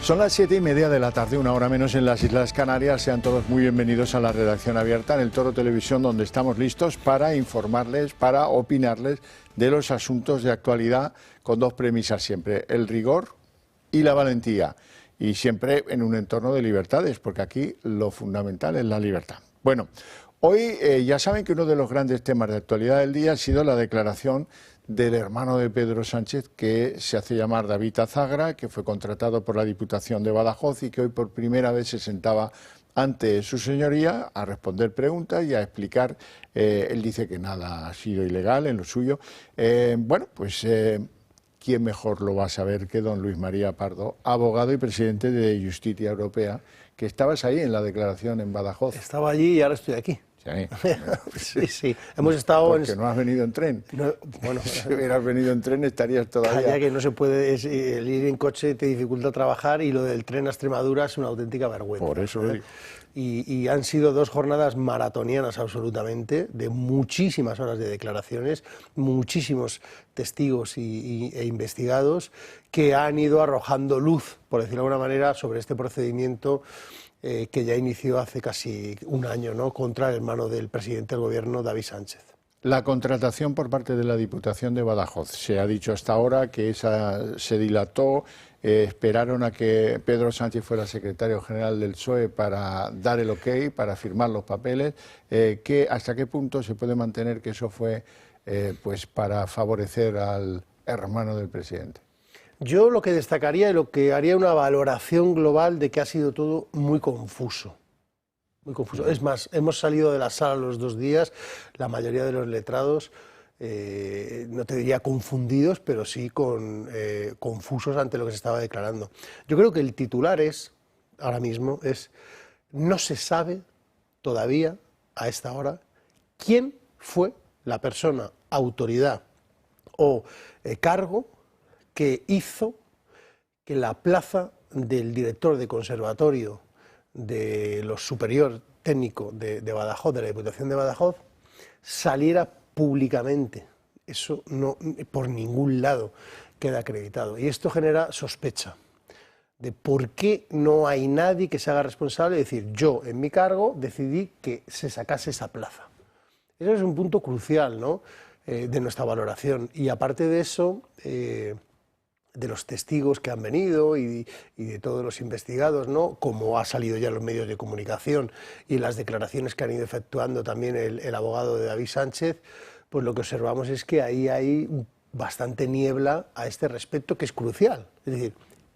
Son las 7:30 de la tarde, una hora menos en las Islas Canarias. Sean todos muy bienvenidos a la redacción abierta en el Toro Televisión, donde estamos listos para informarles, para opinarles de los asuntos de actualidad con dos premisas siempre: el rigor y la valentía. Y siempre en un entorno de libertades, porque aquí lo fundamental es la libertad. Bueno, hoy ya saben que uno de los grandes temas de actualidad del día ha sido la declaración del hermano de Pedro Sánchez, que se hace llamar David Azagra, que fue contratado por la Diputación de Badajoz y que hoy por primera vez se sentaba ante su señoría a responder preguntas y a explicar. Él dice que nada ha sido ilegal en lo suyo. ¿Quién mejor lo va a saber que don Luis María Pardo, abogado y presidente de Justicia Europea, que estabas ahí en la declaración en Badajoz? Estaba allí y ahora estoy aquí. Sí. Sí. Hemos estado... Porque no has venido en tren. No, bueno, si hubieras venido en tren estarías todavía... Ya que no se puede, el ir en coche te dificulta trabajar y lo del tren a Extremadura es una auténtica vergüenza. Por eso lo digo. Y han sido 2 jornadas maratonianas absolutamente, de muchísimas horas de declaraciones, muchísimos testigos e investigados que han ido arrojando luz, por decirlo de alguna manera, sobre este procedimiento que ya inició hace casi un año, ¿no?, contra el hermano del presidente del gobierno, David Sánchez. La contratación por parte de la Diputación de Badajoz. Se ha dicho hasta ahora que esa se dilató, esperaron a que Pedro Sánchez fuera secretario general del PSOE para dar el ok, para firmar los papeles. ¿Hasta qué punto se puede mantener que eso fue para favorecer al hermano del presidente? Yo lo que destacaría y lo que haría una valoración global de que ha sido todo muy confuso. Muy confuso. Es más, hemos salido de la sala los 2 días, la mayoría de los letrados, no te diría confundidos, pero sí confusos ante lo que se estaba declarando. Yo creo que el titular ahora mismo no se sabe todavía, a esta hora, quién fue la persona, autoridad o cargo que hizo que la plaza del director de conservatorio de los superior técnico de Badajoz, de la Diputación de Badajoz, saliera públicamente. Eso no, por ningún lado queda acreditado. Y esto genera sospecha de por qué no hay nadie que se haga responsable de decir: yo, en mi cargo, decidí que se sacase esa plaza. Eso es un punto crucial, ¿no?, de nuestra valoración. Y aparte de eso, de los testigos que han venido y de todos los investigados, ¿no?, como ha salido ya en los medios de comunicación y las declaraciones que han ido efectuando también el abogado de David Sánchez, pues lo que observamos es que ahí hay bastante niebla a este respecto, que es crucial. Es decir,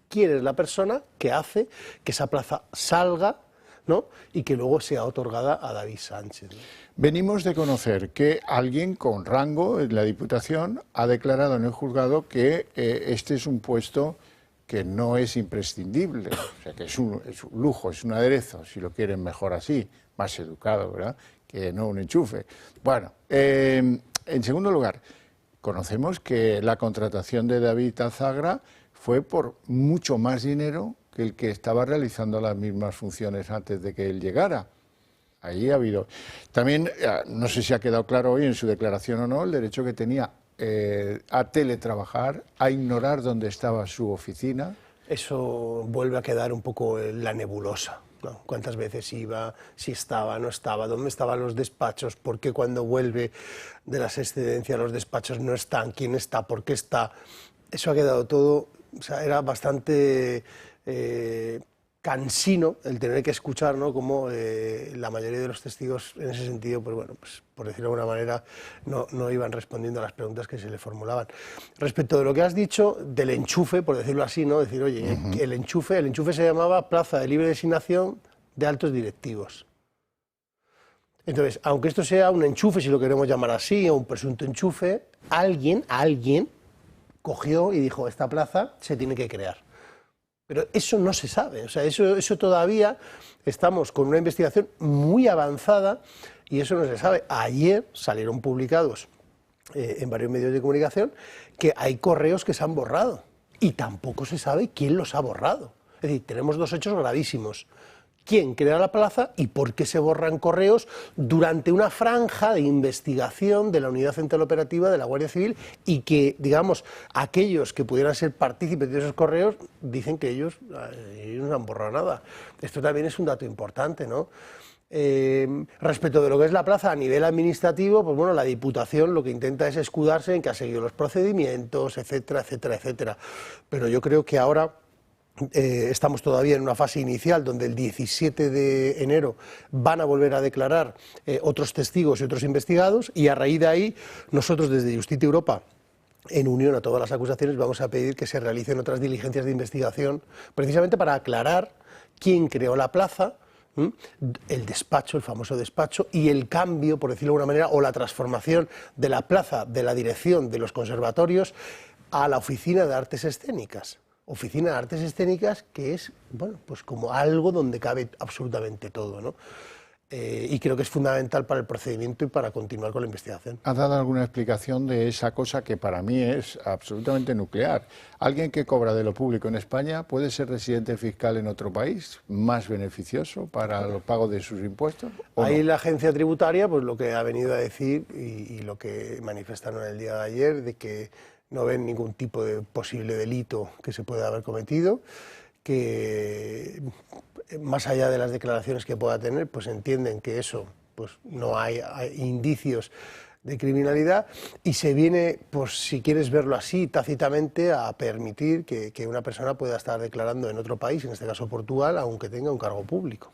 ¿quién es la persona que hace que esa plaza salga, ¿no?, y que luego sea otorgada a David Sánchez, ¿no? Venimos de conocer que alguien con rango en la Diputación ha declarado en el juzgado que este es un puesto que no es imprescindible, o sea, que es un lujo, es un aderezo, si lo quieren mejor así, más educado, ¿verdad?, que no un enchufe. Bueno, en segundo lugar, conocemos que la contratación de David Azagra fue por mucho más dinero que el que estaba realizando las mismas funciones antes de que él llegara. Ahí ha habido. También, no sé si ha quedado claro hoy en su declaración o no, el derecho que tenía a teletrabajar, a ignorar dónde estaba su oficina. Eso vuelve a quedar un poco en la nebulosa, ¿no? ¿Cuántas veces iba? Si estaba, no estaba, dónde estaban los despachos, por qué cuando vuelve de las excedencias los despachos no están, quién está, por qué está. Eso ha quedado todo, o sea, era bastante cansino el tener que escuchar, ¿no?, cómo la mayoría de los testigos en ese sentido, pues bueno, pues por decirlo de alguna manera, no iban respondiendo a las preguntas que se le formulaban. Respecto de lo que has dicho del enchufe, por decirlo así, ¿no?, decir, oye, el enchufe se llamaba Plaza de Libre Designación de Altos Directivos. Entonces, aunque esto sea un enchufe, si lo queremos llamar así, o un presunto enchufe, alguien cogió y dijo: esta plaza se tiene que crear. Pero eso no se sabe, o sea, eso todavía estamos con una investigación muy avanzada y eso no se sabe. Ayer salieron publicados en varios medios de comunicación que hay correos que se han borrado y tampoco se sabe quién los ha borrado. Es decir, tenemos 2 hechos gravísimos. quién crea la plaza y por qué se borran correos durante una franja de investigación de la Unidad Central Operativa de la Guardia Civil, y que, digamos, aquellos que pudieran ser partícipes de esos correos dicen que ellos no han borrado nada. Esto también es un dato importante, ¿no? Respecto de lo que es la plaza a nivel administrativo, pues bueno, la Diputación lo que intenta es escudarse en que ha seguido los procedimientos, etcétera, etcétera, etcétera. Pero yo creo que ahora estamos todavía en una fase inicial donde el 17 de enero van a volver a declarar otros testigos y otros investigados, y a raíz de ahí nosotros desde Justicia Europa, en unión a todas las acusaciones, vamos a pedir que se realicen otras diligencias de investigación precisamente para aclarar quién creó la plaza, el despacho, el famoso despacho, y el cambio, por decirlo de alguna manera, o la transformación de la plaza, de la dirección de los conservatorios, a la Oficina de Artes Escénicas. Oficina de Artes Escénicas, que es, bueno, pues como algo donde cabe absolutamente todo, ¿no? Y creo que es fundamental para el procedimiento y para continuar con la investigación. ¿Has dado alguna explicación de esa cosa que para mí es absolutamente nuclear? ¿Alguien que cobra de lo público en España puede ser residente fiscal en otro país, más beneficioso para los pagos de sus impuestos? Ahí la agencia tributaria, pues lo que ha venido a decir y lo que manifestaron el día de ayer, de que no ven ningún tipo de posible delito que se pueda haber cometido, que más allá de las declaraciones que pueda tener, pues entienden que eso, pues no hay indicios de criminalidad, y se viene, pues si quieres verlo así, tácitamente, a permitir que una persona pueda estar declarando en otro país, en este caso Portugal, aunque tenga un cargo público.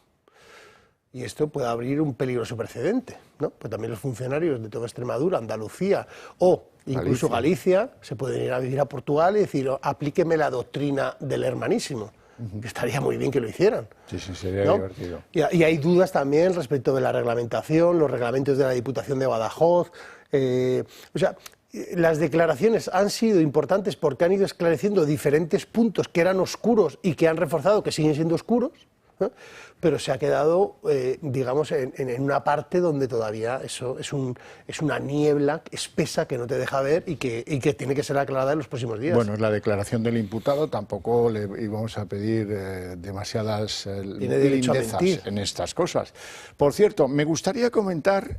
Y esto puede abrir un peligroso precedente, ¿no? Pues también los funcionarios de toda Extremadura, Andalucía o incluso Galicia se pueden ir a vivir a Portugal y decir, aplíqueme la doctrina del hermanísimo. Que estaría muy bien que lo hicieran. Sí, sí, sería, ¿no?, divertido. Y hay dudas también respecto de la reglamentación, los reglamentos de la Diputación de Badajoz. O sea, las declaraciones han sido importantes porque han ido esclareciendo diferentes puntos que eran oscuros y que han reforzado que siguen siendo oscuros, ¿no? Pero se ha quedado, digamos, en una parte donde todavía eso es una niebla espesa que no te deja ver y que tiene que ser aclarada en los próximos días. Bueno, es la declaración del imputado, tampoco le íbamos a pedir demasiadas lindezas en estas cosas. Por cierto, me gustaría comentar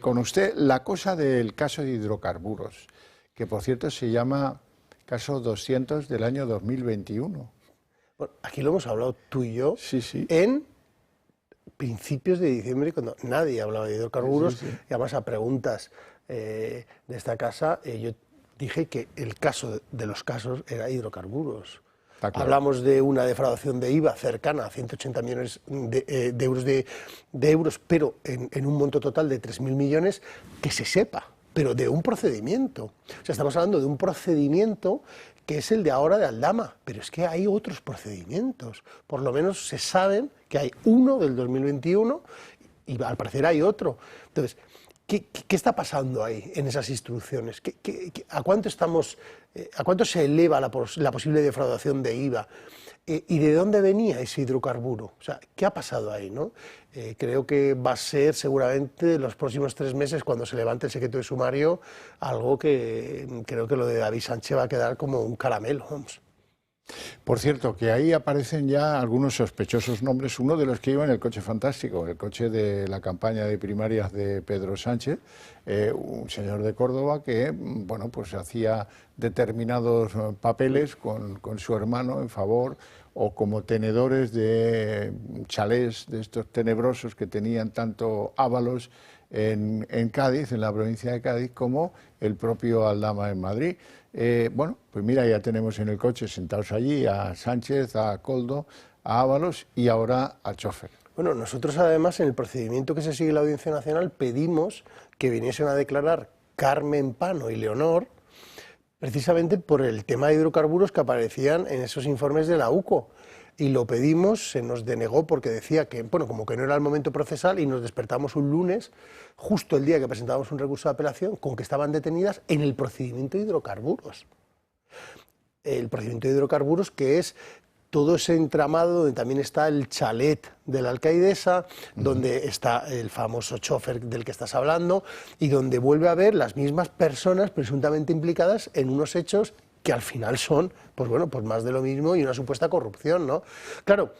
con usted la cosa del caso de hidrocarburos, que por cierto se llama caso 200 del año 2021. Bueno, aquí lo hemos hablado tú y yo, sí, sí, en principios de diciembre, cuando nadie hablaba de hidrocarburos, sí, sí, sí. Y además a preguntas de esta casa, yo dije que el caso de los casos era hidrocarburos. Claro. Hablamos de una defraudación de IVA cercana a 180 millones de euros, pero en un monto total de 3.000 millones, que se sepa, pero de un procedimiento. O sea, estamos hablando de un procedimiento que es el de ahora de Aldama, pero es que hay otros procedimientos. Por lo menos se saben que hay uno del 2021 y al parecer hay otro. Entonces, ¿qué está pasando ahí en esas instrucciones? ¿A cuánto se eleva la posible defraudación de IVA? ¿Y de dónde venía ese hidrocarburo? O sea, ¿qué ha pasado ahí, no? Creo que va a ser seguramente los próximos 3 meses, cuando se levante el secreto de sumario, algo que creo que lo de David Sánchez va a quedar como un caramelo, vamos. Por cierto, que ahí aparecen ya algunos sospechosos nombres, uno de los que iba en el coche fantástico, el coche de la campaña de primarias de Pedro Sánchez, un señor de Córdoba que, bueno, pues hacía determinados papeles con su hermano en favor, o como tenedores de chalés de estos tenebrosos que tenían tanto Ábalos en Cádiz, en la provincia de Cádiz, como el propio Aldama en Madrid. Bueno, pues mira, ya tenemos en el coche sentados allí a Sánchez, a Koldo, a Ábalos y ahora al chofer. Bueno, nosotros además en el procedimiento que se sigue en la Audiencia Nacional pedimos que viniesen a declarar Carmen Pano y Leonor, precisamente por el tema de hidrocarburos que aparecían en esos informes de la UCO. Y lo pedimos, se nos denegó porque decía que, bueno, como que no era el momento procesal, y nos despertamos un lunes, justo el día que presentábamos un recurso de apelación, con que estaban detenidas en el procedimiento de hidrocarburos. El procedimiento de hidrocarburos, que es todo ese entramado donde también está el chalet de la alcaidesa, donde está el famoso chofer del que estás hablando, y donde vuelve a haber las mismas personas presuntamente implicadas en unos hechos que al final son, pues bueno, pues más de lo mismo y una supuesta corrupción, ¿no? Claro,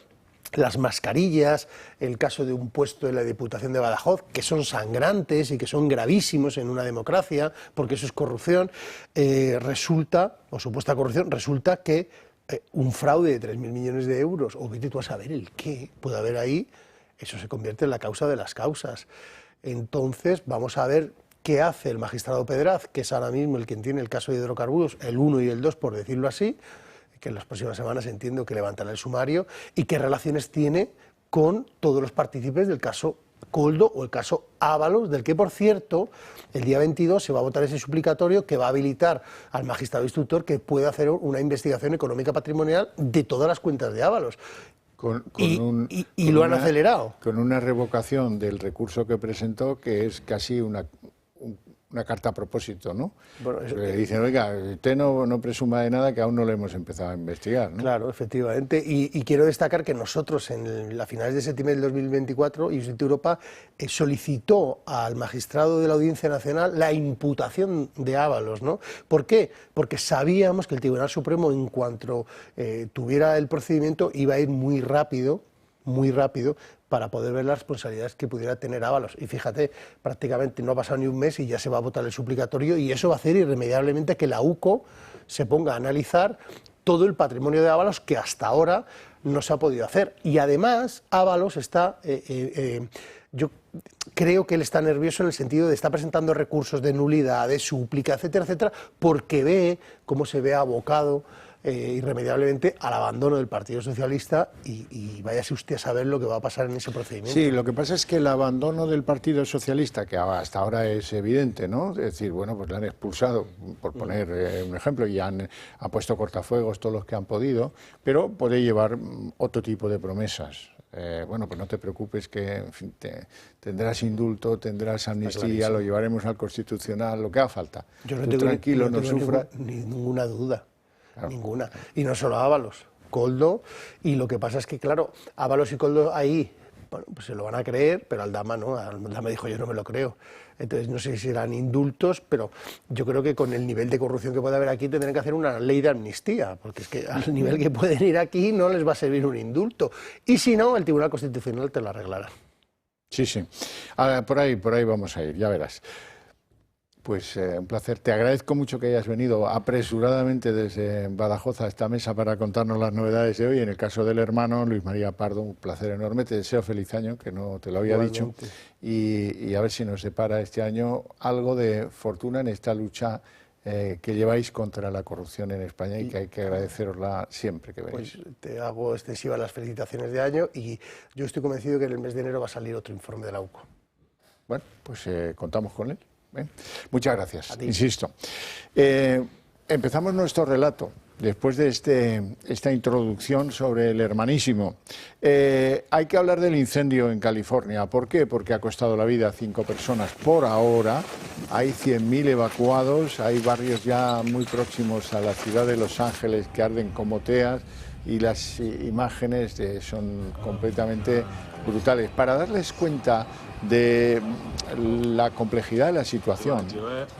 las mascarillas, el caso de un puesto en la Diputación de Badajoz, que son sangrantes y que son gravísimos en una democracia, porque eso es corrupción, resulta, o supuesta corrupción, resulta que un fraude de 3.000 millones de euros, o vete tú a saber el qué puede haber ahí, eso se convierte en la causa de las causas. Entonces, vamos a ver qué hace el magistrado Pedraz, que es ahora mismo el quien tiene el caso de hidrocarburos, el 1 y el 2, por decirlo así, que en las próximas semanas entiendo que levantará el sumario, y qué relaciones tiene con todos los partícipes del caso Koldo o el caso Ábalos, del que, por cierto, el día 22 se va a votar ese suplicatorio que va a habilitar al magistrado instructor que pueda hacer una investigación económica patrimonial de todas las cuentas de Ábalos. Y lo han acelerado. Con una revocación del recurso que presentó, que es casi una carta a propósito, ¿no? Bueno, dicen, oiga, usted no presuma de nada que aún no lo hemos empezado a investigar, ¿no? Claro, efectivamente. Y quiero destacar que nosotros, en las finales de septiembre del 2024, Justicia Europa solicitó al magistrado de la Audiencia Nacional la imputación de Ábalos, ¿no? ¿Por qué? Porque sabíamos que el Tribunal Supremo, en cuanto tuviera el procedimiento, iba a ir muy rápido, para poder ver las responsabilidades que pudiera tener Ábalos. Y fíjate, prácticamente no ha pasado ni un mes y ya se va a votar el suplicatorio, y eso va a hacer irremediablemente que la UCO se ponga a analizar todo el patrimonio de Ábalos que hasta ahora no se ha podido hacer. Y además, Ábalos está... yo creo que él está nervioso en el sentido de estar presentando recursos de nulidad, de súplica, etcétera, etcétera, porque ve cómo se ve abocado irremediablemente al abandono del Partido Socialista, y váyase usted a saber lo que va a pasar en ese procedimiento. Sí, lo que pasa es que el abandono del Partido Socialista, que hasta ahora es evidente, ¿no? Es decir, bueno, pues le han expulsado, por poner un ejemplo, y han puesto cortafuegos todos los que han podido, pero puede llevar otro tipo de promesas. Bueno, pues no te preocupes que en fin, tendrás indulto, tendrás amnistía, lo llevaremos al Constitucional, lo que haga falta. Yo no tengo tranquilo, no sufra. Ninguna duda. Claro. Ninguna. Y no solo Ábalos, Koldo, y lo que pasa es que, claro, Ábalos y Koldo ahí, bueno, pues se lo van a creer, pero Aldama no, Aldama dijo yo no me lo creo. Entonces no sé si serán indultos, pero yo creo que con el nivel de corrupción que puede haber aquí tendrán que hacer una ley de amnistía, porque es que al nivel que pueden ir aquí no les va a servir un indulto. Y si no, el Tribunal Constitucional te lo arreglará. Sí, sí. Ahora, por ahí vamos a ir, ya verás. Pues un placer. Te agradezco mucho que hayas venido apresuradamente desde Badajoz a esta mesa para contarnos las novedades de hoy. En el caso del hermano Luis María Pardo, un placer enorme. Te deseo feliz año, que no te lo había dicho. Y a ver si nos depara este año algo de fortuna en esta lucha que lleváis contra la corrupción en España, y que hay que agradecerosla siempre que venís. Pues te hago extensivas las felicitaciones de año, y yo estoy convencido que en el mes de enero va a salir otro informe de la UCO. Bueno, pues contamos con él. Muchas gracias, insisto. Empezamos nuestro relato después de esta introducción sobre el hermanísimo. Hay que hablar del incendio en California. ¿Por qué? Porque ha costado la vida a 5 personas por ahora. Hay 100.000 evacuados, hay barrios ya muy próximos a la ciudad de Los Ángeles que arden como teas, y las imágenes son completamente brutales. Para darles cuenta de la complejidad de la situación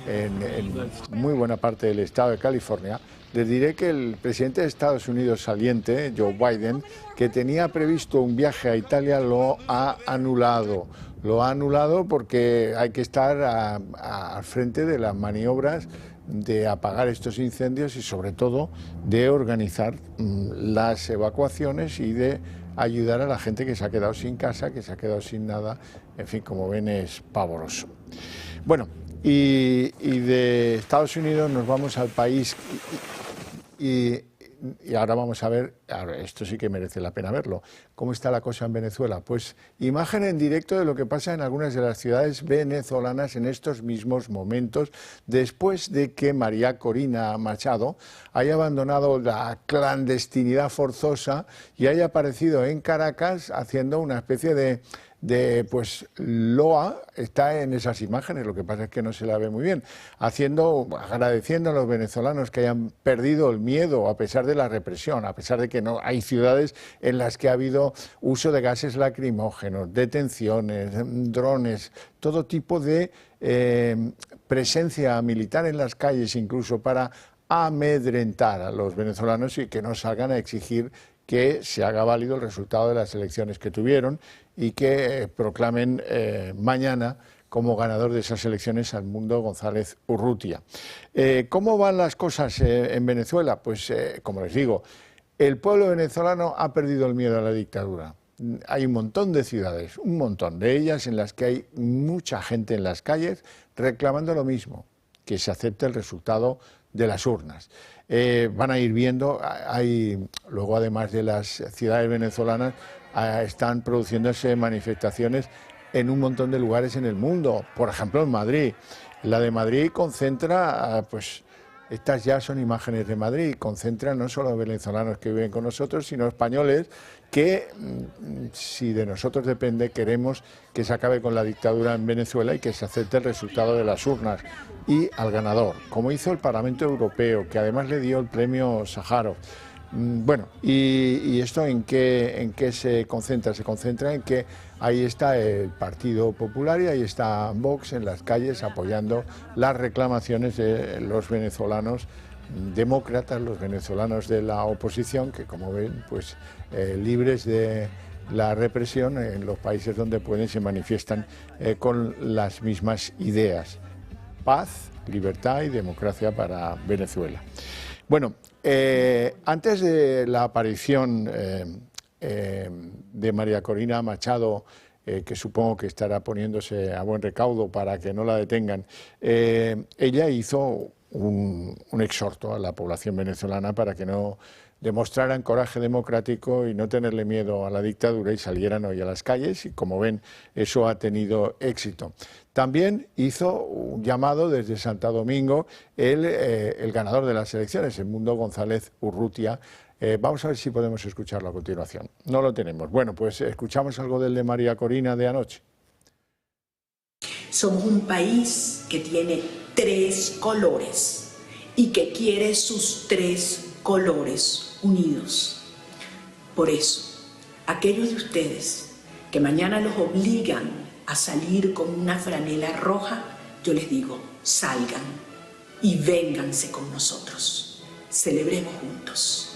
en muy buena parte del estado de California, les diré que el presidente de Estados Unidos saliente, Joe Biden, que tenía previsto un viaje a Italia, lo ha anulado. Lo ha anulado porque hay que estar al frente de las maniobras de apagar estos incendios, y sobre todo de organizar las evacuaciones y de ayudar a la gente que se ha quedado sin casa, que se ha quedado sin nada. En fin, como ven, es pavoroso. Bueno, y de Estados Unidos nos vamos al país, y ahora vamos a ver, esto sí que merece la pena verlo, cómo está la cosa en Venezuela. Pues imagen en directo de lo que pasa en algunas de las ciudades venezolanas en estos mismos momentos, después de que María Corina Machado haya abandonado la clandestinidad forzosa y haya aparecido en Caracas haciendo una especie de pues loa. Está en esas imágenes, lo que pasa es que no se la ve muy bien, agradeciendo a los venezolanos que hayan perdido el miedo a pesar de la represión, a pesar de que no hay ciudades en las que ha habido uso de gases lacrimógenos, detenciones, drones, todo tipo de presencia militar en las calles, incluso para amedrentar a los venezolanos y que no salgan a exigir que se haga válido el resultado de las elecciones que tuvieron y que proclamen mañana como ganador de esas elecciones al Mundo González Urrutia. ¿Cómo van las cosas en Venezuela? Pues, como les digo, el pueblo venezolano ha perdido el miedo a la dictadura. Hay un montón de ciudades, un montón de ellas en las que hay mucha gente en las calles reclamando lo mismo, que se acepte el resultado de las urnas. Van a ir viendo, luego además de las ciudades venezolanas, están produciéndose manifestaciones en un montón de lugares en el mundo, por ejemplo en Madrid. La de Madrid concentra, pues estas ya son imágenes de Madrid, concentra no solo venezolanos que viven con nosotros, sino españoles que, si de nosotros depende, queremos que se acabe con la dictadura en Venezuela y que se acepte el resultado de las urnas y al ganador, como hizo el Parlamento Europeo, que además le dio el premio Sájarov. Bueno, ¿y esto en qué se concentra? Se concentra en que ahí está el Partido Popular y ahí está Vox en las calles apoyando las reclamaciones de los venezolanos demócratas, los venezolanos de la oposición, que como ven, pues libres de la represión en los países donde pueden se manifiestan con las mismas ideas. Paz, libertad y democracia para Venezuela. Bueno, antes de la aparición de María Corina Machado, que supongo que estará poniéndose a buen recaudo para que no la detengan, ella hizo un exhorto a la población venezolana para que no demostraran coraje democrático y no tenerle miedo a la dictadura y salieran hoy a las calles, y como ven, eso ha tenido éxito. También hizo un llamado desde Santo Domingo el ganador de las elecciones, el Mundo González Urrutia. Vamos a ver si podemos escucharlo a continuación. No lo tenemos. Bueno, pues escuchamos algo del de María Corina de anoche. Somos un país que tiene 3 colores y que quiere sus 3 colores unidos. Por eso, aquellos de ustedes que mañana los obligan a salir con una franela roja, yo les digo, salgan y vénganse con nosotros. Celebremos juntos.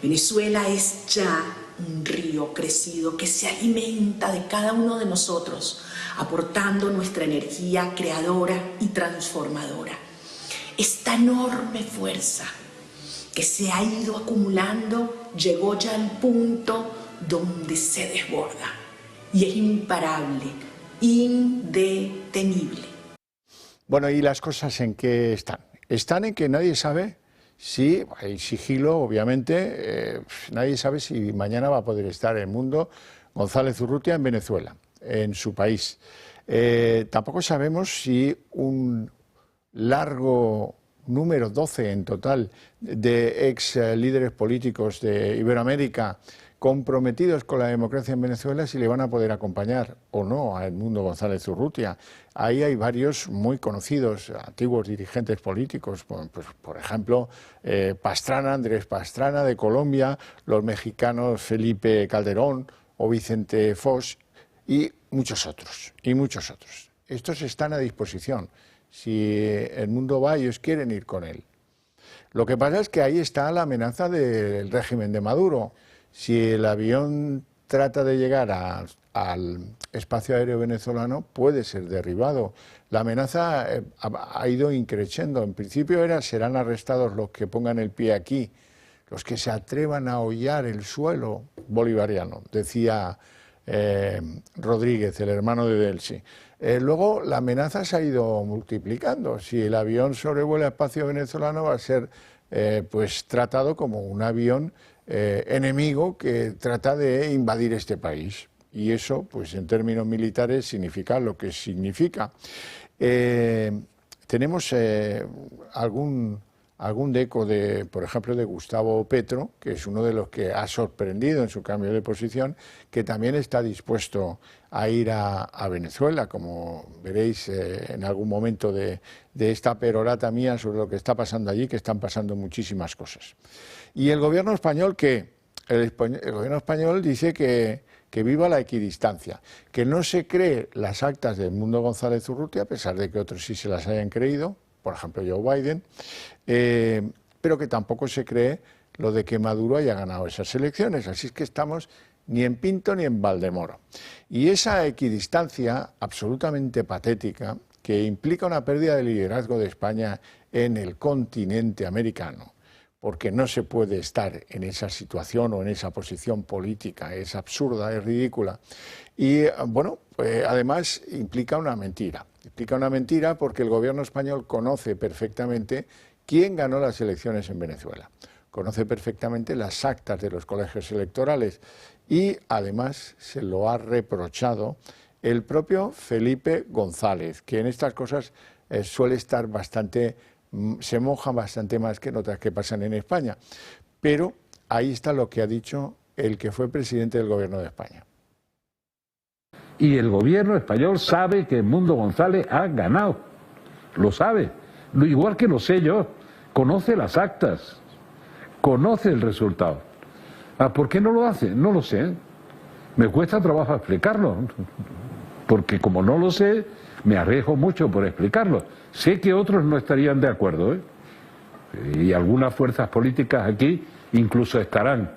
Venezuela es ya un río crecido que se alimenta de cada uno de nosotros, aportando nuestra energía creadora y transformadora. Esta enorme fuerza que se ha ido acumulando llegó ya al punto donde se desborda y es imparable, indetenible. Bueno, ¿y las cosas en qué están? Están en que nadie sabe si, hay sigilo obviamente, nadie sabe si mañana va a poder estar el Mundo González Urrutia en Venezuela, en su país. Tampoco sabemos si un largo número, 12 en total, de ex líderes políticos de Iberoamérica comprometidos con la democracia en Venezuela, si le van a poder acompañar o no a Edmundo González Urrutia. Ahí hay varios muy conocidos, antiguos dirigentes políticos, pues, por ejemplo, Pastrana, Andrés Pastrana de Colombia, los mexicanos Felipe Calderón o Vicente Fox y muchos otros, Estos están a disposición. Si el mundo va, ellos quieren ir con él. Lo que pasa es que ahí está la amenaza del régimen de Maduro. Si el avión trata de llegar al espacio aéreo venezolano, puede ser derribado. La amenaza ha ido increciendo. En principio serán arrestados los que pongan el pie aquí, los que se atrevan a hollar el suelo bolivariano, decía Rodríguez, el hermano de Delcy. Luego la amenaza se ha ido multiplicando. Si el avión sobrevuela el espacio venezolano, va a ser pues tratado como un avión enemigo que trata de invadir este país. Y eso, pues en términos militares, significa lo que significa. Tenemos algún eco, por ejemplo, de Gustavo Petro, que es uno de los que ha sorprendido en su cambio de posición, que también está dispuesto a ir a Venezuela, como veréis en algún momento de esta perorata mía sobre lo que está pasando allí, que están pasando muchísimas cosas. Y el gobierno español, el gobierno español dice que viva la equidistancia, que no se cree las actas del Mundo González Urrutia, a pesar de que otros sí se las hayan creído, por ejemplo Joe Biden, pero que tampoco se cree lo de que Maduro haya ganado esas elecciones. Así es que estamos ni en Pinto ni en Valdemoro. Y esa equidistancia absolutamente patética, que implica una pérdida de liderazgo de España en el continente americano, porque no se puede estar en esa situación o en esa posición política, es absurda, es ridícula. Y bueno, pues además implica una mentira. Implica una mentira porque el gobierno español conoce perfectamente quién ganó las elecciones en Venezuela. Conoce perfectamente las actas de los colegios electorales y además se lo ha reprochado el propio Felipe González, que en estas cosas suele estar bastante, se moja bastante más que en otras que pasan en España. Pero ahí está lo que ha dicho el que fue presidente del gobierno de España. Y el gobierno español sabe que Edmundo González ha ganado, lo sabe, igual que lo sé yo, conoce las actas, conoce el resultado. ¿Por qué no lo hace? No lo sé, me cuesta trabajo explicarlo, porque como no lo sé, me arriesgo mucho por explicarlo. Sé que otros no estarían de acuerdo, y algunas fuerzas políticas aquí incluso estarán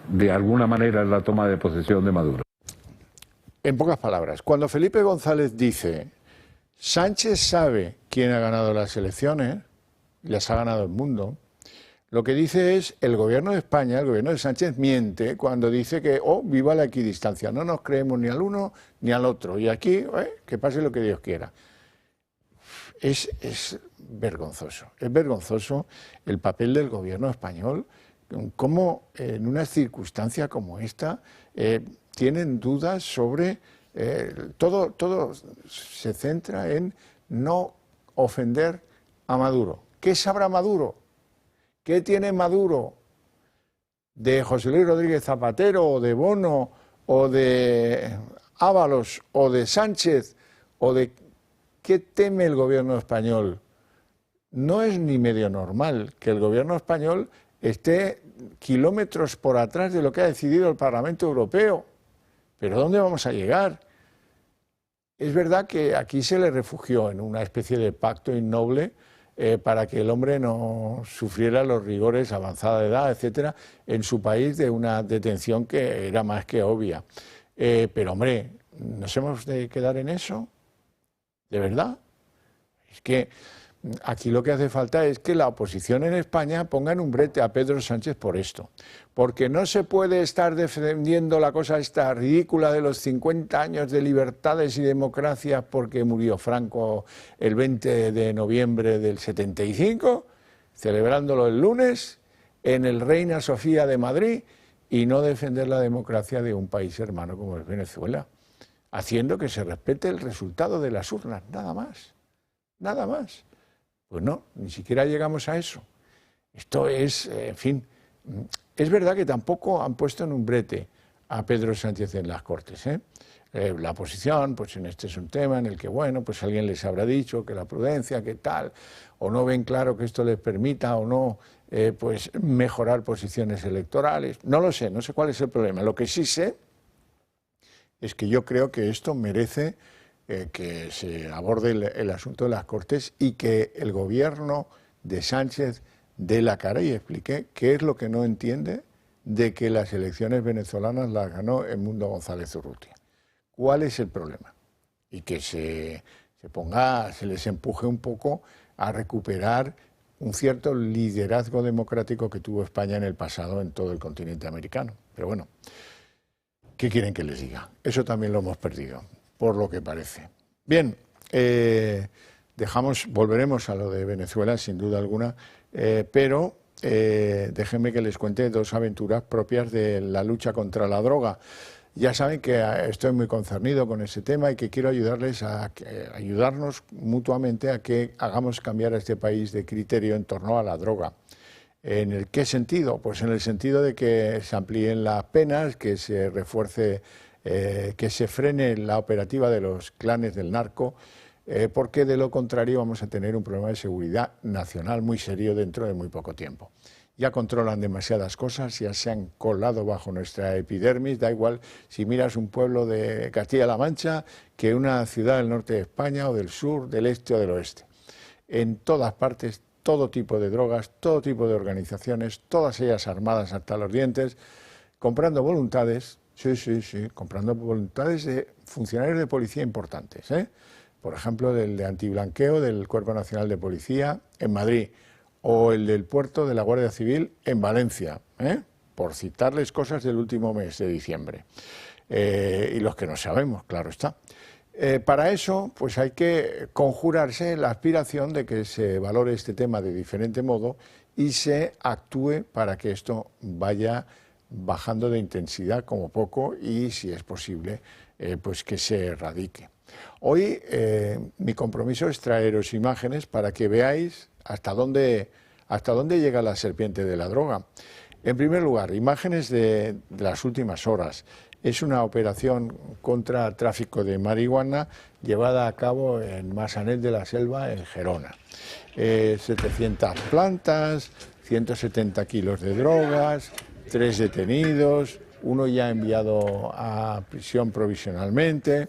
de alguna manera en la toma de posesión de Maduro. En pocas palabras, cuando Felipe González dice Sánchez sabe quién ha ganado las elecciones, las ha ganado el mundo, lo que dice es el gobierno de España, el gobierno de Sánchez miente cuando dice que, oh, viva la equidistancia, no nos creemos ni al uno ni al otro, y aquí, que pase lo que Dios quiera. Es vergonzoso el papel del gobierno español, cómo en una circunstancia como esta tienen dudas sobre, todo se centra en no ofender a Maduro. ¿Qué sabrá Maduro? ¿Qué tiene Maduro de José Luis Rodríguez Zapatero o de Bono o de Ábalos o de Sánchez o de qué teme el gobierno español? No es ni medio normal que el gobierno español esté kilómetros por atrás de lo que ha decidido el Parlamento Europeo. ¿Pero dónde vamos a llegar? Es verdad que aquí se le refugió en una especie de pacto innoble para que el hombre no sufriera los rigores, avanzada edad, etcétera, en su país de una detención que era más que obvia. Pero, hombre, ¿nos hemos de quedar en eso? ¿De verdad? Es que aquí lo que hace falta es que la oposición en España ponga en un brete a Pedro Sánchez por esto. Porque no se puede estar defendiendo la cosa esta ridícula de los 50 años de libertades y democracia porque murió Franco el 20 de noviembre del 75, celebrándolo el lunes en el Reina Sofía de Madrid, y no defender la democracia de un país hermano como es Venezuela, haciendo que se respete el resultado de las urnas, nada más, nada más. Pues no, ni siquiera llegamos a eso. Esto es, en fin, es verdad que tampoco han puesto en un brete a Pedro Sánchez en las Cortes. La oposición, pues en este es un tema en el que, bueno, pues alguien les habrá dicho que la prudencia, que tal, o no ven claro que esto les permita o no, pues mejorar posiciones electorales. No lo sé, no sé cuál es el problema. Lo que sí sé es que yo creo que esto merece que se aborde el asunto de las Cortes y que el gobierno de Sánchez dé la cara y explique qué es lo que no entiende de que las elecciones venezolanas las ganó Edmundo González Urrutia. ¿Cuál es el problema? Y que se les empuje un poco a recuperar un cierto liderazgo democrático que tuvo España en el pasado en todo el continente americano. Pero bueno, ¿qué quieren que les diga? Eso también lo hemos perdido, por lo que parece. Bien, volveremos a lo de Venezuela, sin duda alguna, pero déjenme que les cuente dos aventuras propias de la lucha contra la droga. Ya saben que estoy muy concernido con ese tema y que quiero ayudarnos mutuamente a que hagamos cambiar a este país de criterio en torno a la droga. ¿En el qué sentido? Pues en el sentido de que se amplíen las penas, que se refuerce, que se frene la operativa de los clanes del narco, porque de lo contrario vamos a tener un problema de seguridad nacional muy serio dentro de muy poco tiempo. Ya controlan demasiadas cosas, ya se han colado bajo nuestra epidermis, da igual si miras un pueblo de Castilla-La Mancha que una ciudad del norte de España o del sur, del este o del oeste. En todas partes todo tipo de drogas, todo tipo de organizaciones, todas ellas armadas hasta los dientes, comprando voluntades, comprando voluntades de funcionarios de policía importantes, por ejemplo, del de antiblanqueo del Cuerpo Nacional de Policía en Madrid, o el del puerto de la Guardia Civil en Valencia, por citarles cosas del último mes de diciembre, y los que no sabemos, claro está. Para eso, pues hay que conjurarse la aspiración de que se valore este tema de diferente modo y se actúe para que esto vaya bajando de intensidad como poco y, si es posible, pues que se erradique. Hoy mi compromiso es traeros imágenes para que veáis hasta dónde llega la serpiente de la droga. En primer lugar, imágenes de las últimas horas. Es una operación contra tráfico de marihuana llevada a cabo en Massanet de la Selva, en Gerona. 700 plantas, 170 kilos de drogas, 3 detenidos, uno ya enviado a prisión provisionalmente.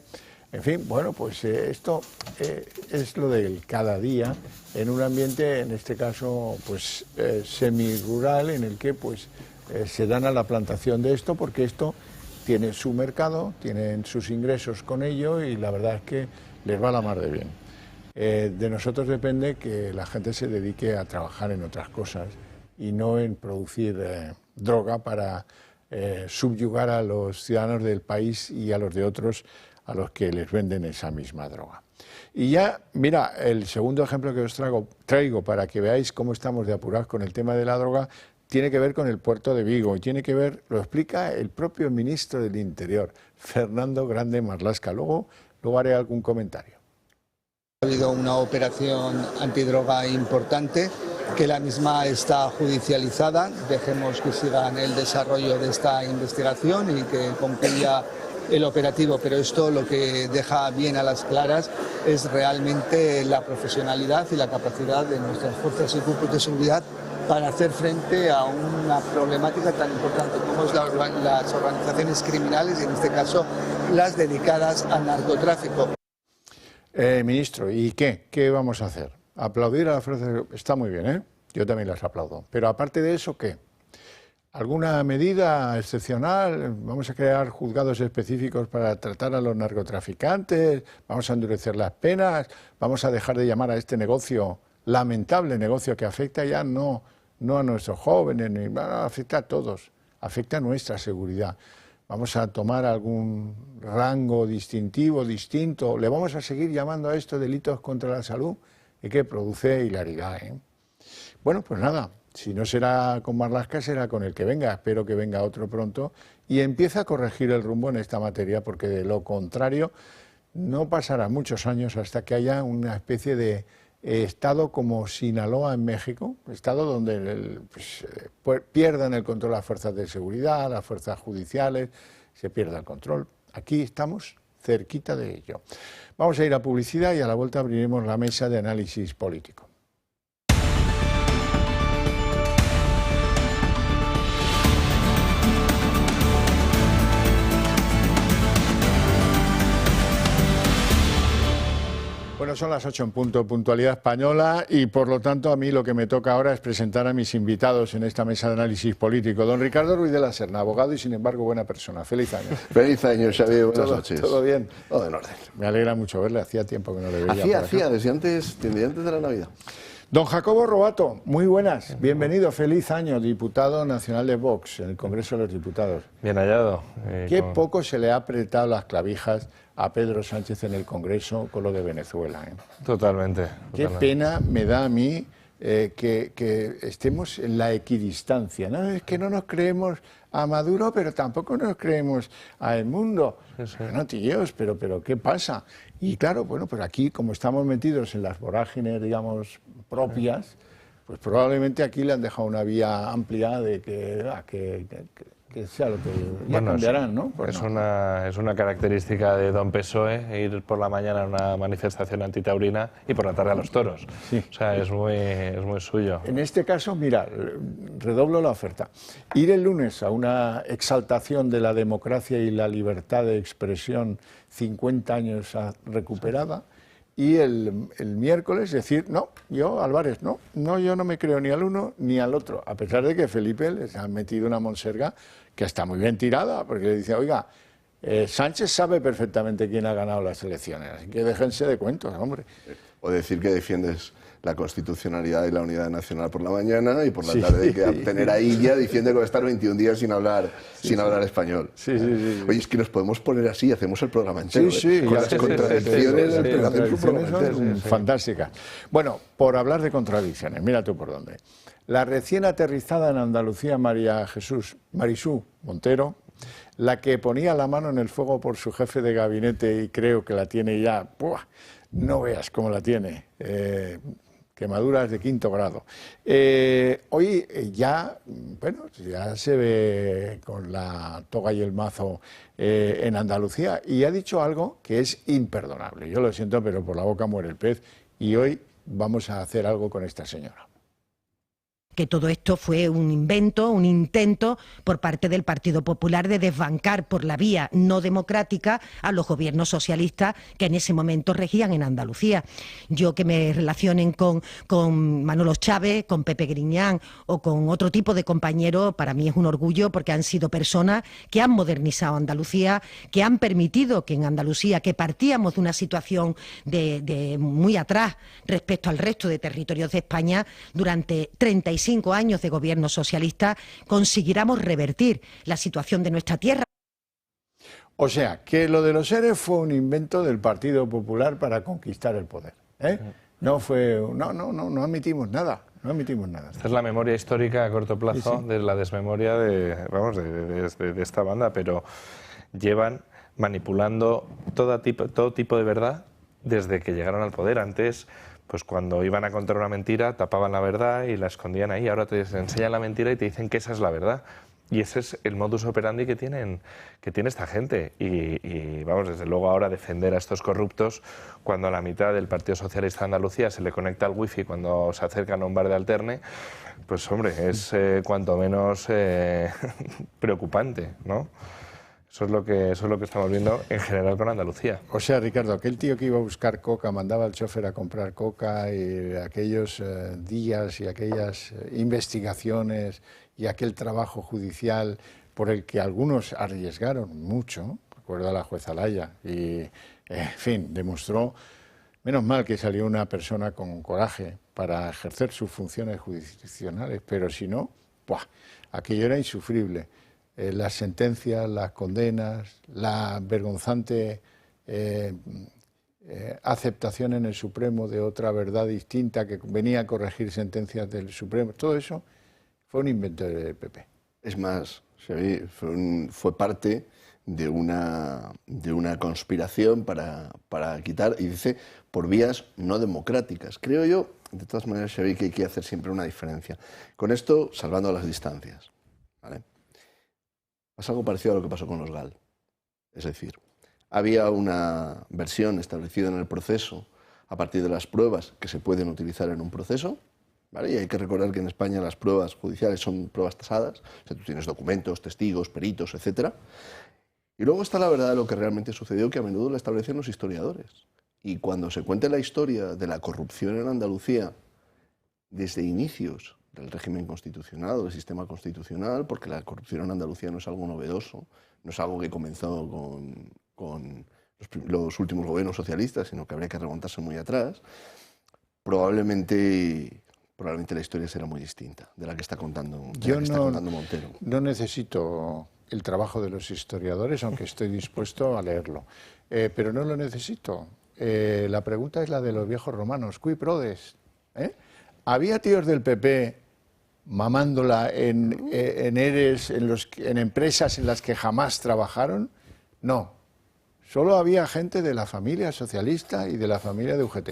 En fin, bueno, pues esto es lo del cada día en un ambiente, en este caso, pues semirural, en el que pues se dan a la plantación de esto, porque esto tiene su mercado, tienen sus ingresos con ello y la verdad es que les va la mar de bien. De nosotros depende que la gente se dedique a trabajar en otras cosas y no en producir droga para subyugar a los ciudadanos del país y a los de otros a los que les venden esa misma droga. Y ya, mira, el segundo ejemplo que os traigo para que veáis cómo estamos de apurados con el tema de la droga, tiene que ver con el puerto de Vigo y tiene que ver, lo explica el propio ministro del Interior, Fernando Grande Marlaska. Luego haré algún comentario. Ha habido una operación antidroga importante, que la misma está judicializada. Dejemos que sigan el desarrollo de esta investigación y que concluya el operativo, pero esto lo que deja bien a las claras es realmente la profesionalidad y la capacidad de nuestras fuerzas y cuerpos de seguridad para hacer frente a una problemática tan importante como es las organizaciones criminales y en este caso las dedicadas al narcotráfico. Ministro, ¿y qué? ¿Qué vamos a hacer? Aplaudir a la fuerza está muy bien, ¿eh? Yo también las aplaudo. Pero aparte de eso, ¿qué? ¿Alguna medida excepcional? ¿Vamos a crear juzgados específicos para tratar a los narcotraficantes? ¿Vamos a endurecer las penas? ¿Vamos a dejar de llamar a este negocio, lamentable negocio que afecta ya no a nuestros jóvenes, afecta a todos, afecta a nuestra seguridad? ¿Vamos a tomar algún rango distintivo, distinto? ¿Le vamos a seguir llamando a esto delitos contra la salud? Y que produce hilaridad, ¿eh? Bueno, pues nada, si no será con Marlaska, será con el que venga. Espero que venga otro pronto y empiece a corregir el rumbo en esta materia, porque de lo contrario no pasará muchos años hasta que haya una especie de estado como Sinaloa en México, estado donde pierdan el control las fuerzas de seguridad, las fuerzas judiciales, se pierda el control. Aquí estamos cerquita de ello. Vamos a ir a publicidad y a la vuelta abriremos la mesa de análisis político. Bueno, son las 8 en punto, puntualidad española, y por lo tanto a mí lo que me toca ahora es presentar a mis invitados en esta mesa de análisis político. Don Ricardo Ruiz de la Serna, abogado y sin embargo buena persona. Feliz año. Feliz año, Xavier. Buenas noches. ¿Todo bien? Todo en orden. Me alegra mucho verle, hacía tiempo que no le veía. Hacía, desde antes de la Navidad. Don Jacobo Robato, muy buenas, bienvenido, feliz año, diputado nacional de Vox en el Congreso de los Diputados. Bien hallado. Qué poco se le ha apretado las clavijas a Pedro Sánchez en el Congreso con lo de Venezuela, ¿eh? Totalmente. Qué pena me da a mí que estemos en la equidistancia, ¿no? Es que no nos creemos a Maduro, pero tampoco nos creemos a El Mundo. Sí. Bueno, tíos, pero ¿qué pasa? Y claro, bueno, pues aquí, como estamos metidos en las vorágines, digamos, propias, pues probablemente aquí le han dejado una vía amplia de que sea lo que ya cambiarán, ¿no? Pues es una característica de don PSOE ir por la mañana a una manifestación antitaurina y por la tarde a los toros. Sí. O sea, es muy suyo. En este caso, mira, redoblo la oferta. Ir el lunes a una exaltación de la democracia y la libertad de expresión 50 años recuperada, y el miércoles decir, no, yo Álvarez, no, yo no me creo ni al uno ni al otro, a pesar de que Felipe les ha metido una monserga que está muy bien tirada, porque le dice, oiga, Sánchez sabe perfectamente quién ha ganado las elecciones, así que déjense de cuentos, hombre. O decir que defiendes la constitucionalidad y la unidad nacional por la mañana y por la tarde que tener a Illa diciendo que va a estar 21 días sin hablar español. Sí. Oye, es que nos podemos poner así, hacemos el programa entero. Con las contradicciones son fantásticas. Bueno, por hablar de contradicciones, mira tú por dónde. La recién aterrizada en Andalucía Marisú Montero, la que ponía la mano en el fuego por su jefe de gabinete y creo que la tiene ya, no veas cómo la tiene, quemaduras de 5º grado. Hoy ya se ve con la toga y el mazo en Andalucía y ha dicho algo que es imperdonable. Yo lo siento, pero por la boca muere el pez y hoy vamos a hacer algo con esta señora. Que todo esto fue un invento, un intento por parte del Partido Popular de desbancar por la vía no democrática a los gobiernos socialistas que en ese momento regían en Andalucía. Yo que me relacionen con Manolo Chávez, con Pepe Griñán o con otro tipo de compañeros, para mí es un orgullo porque han sido personas que han modernizado Andalucía, que han permitido que en Andalucía, que partíamos de una situación de muy atrás respecto al resto de territorios de España, durante 35 años de gobierno socialista consiguiéramos revertir la situación de nuestra tierra. O sea, que lo de los ERE fue un invento del Partido Popular para conquistar el poder, ¿eh? No admitimos nada. No admitimos nada. Esta es la memoria histórica a corto plazo de la desmemoria de esta banda, pero llevan manipulando todo tipo de verdad desde que llegaron al poder. Antes, pues cuando iban a contar una mentira, tapaban la verdad y la escondían ahí. Ahora te enseñan la mentira y te dicen que esa es la verdad. Y ese es el modus operandi que tiene esta gente. Y vamos, desde luego ahora defender a estos corruptos cuando a la mitad del Partido Socialista de Andalucía se le conecta el wifi cuando se acercan a un bar de Alterne, pues hombre, es cuanto menos preocupante, ¿no? Eso es lo que estamos viendo en general con Andalucía. O sea, Ricardo, aquel tío que iba a buscar coca, mandaba al chofer a comprar coca y aquellos días y aquellas investigaciones y aquel trabajo judicial por el que algunos arriesgaron mucho, recuerdo a la jueza Laya, y en fin, demostró, menos mal que salió una persona con coraje para ejercer sus funciones jurisdiccionales, pero si no, aquello era insufrible. Las sentencias, las condenas, la vergonzante aceptación en el Supremo de otra verdad distinta que venía a corregir sentencias del Supremo, todo eso fue un invento del PP. Es más, fue parte de una conspiración para quitar, y dice, por vías no democráticas. Creo yo, de todas maneras, Xavi, que hay que hacer siempre una diferencia. Con esto, salvando las distancias, ¿vale? Pasa algo parecido a lo que pasó con los GAL. Es decir, había una versión establecida en el proceso a partir de las pruebas que se pueden utilizar en un proceso, ¿vale? Y hay que recordar que en España las pruebas judiciales son pruebas tasadas, o sea, tú tienes documentos, testigos, peritos, etc. Y luego está la verdad de lo que realmente sucedió, que a menudo la establecen los historiadores. Y cuando se cuente la historia de la corrupción en Andalucía desde inicios del régimen constitucional o del sistema constitucional, porque la corrupción en Andalucía no es algo novedoso, no es algo que comenzó con los últimos gobiernos socialistas, sino que habría que remontarse muy atrás, probablemente la historia será muy distinta de la que está contando Montero. No necesito el trabajo de los historiadores, aunque estoy dispuesto a leerlo, pero no lo necesito. La pregunta es la de los viejos romanos, cui prodest, ¿eh? ¿Había tíos del PP mamándola en ERES, en empresas en las que jamás trabajaron? No, solo había gente de la familia socialista y de la familia de UGT.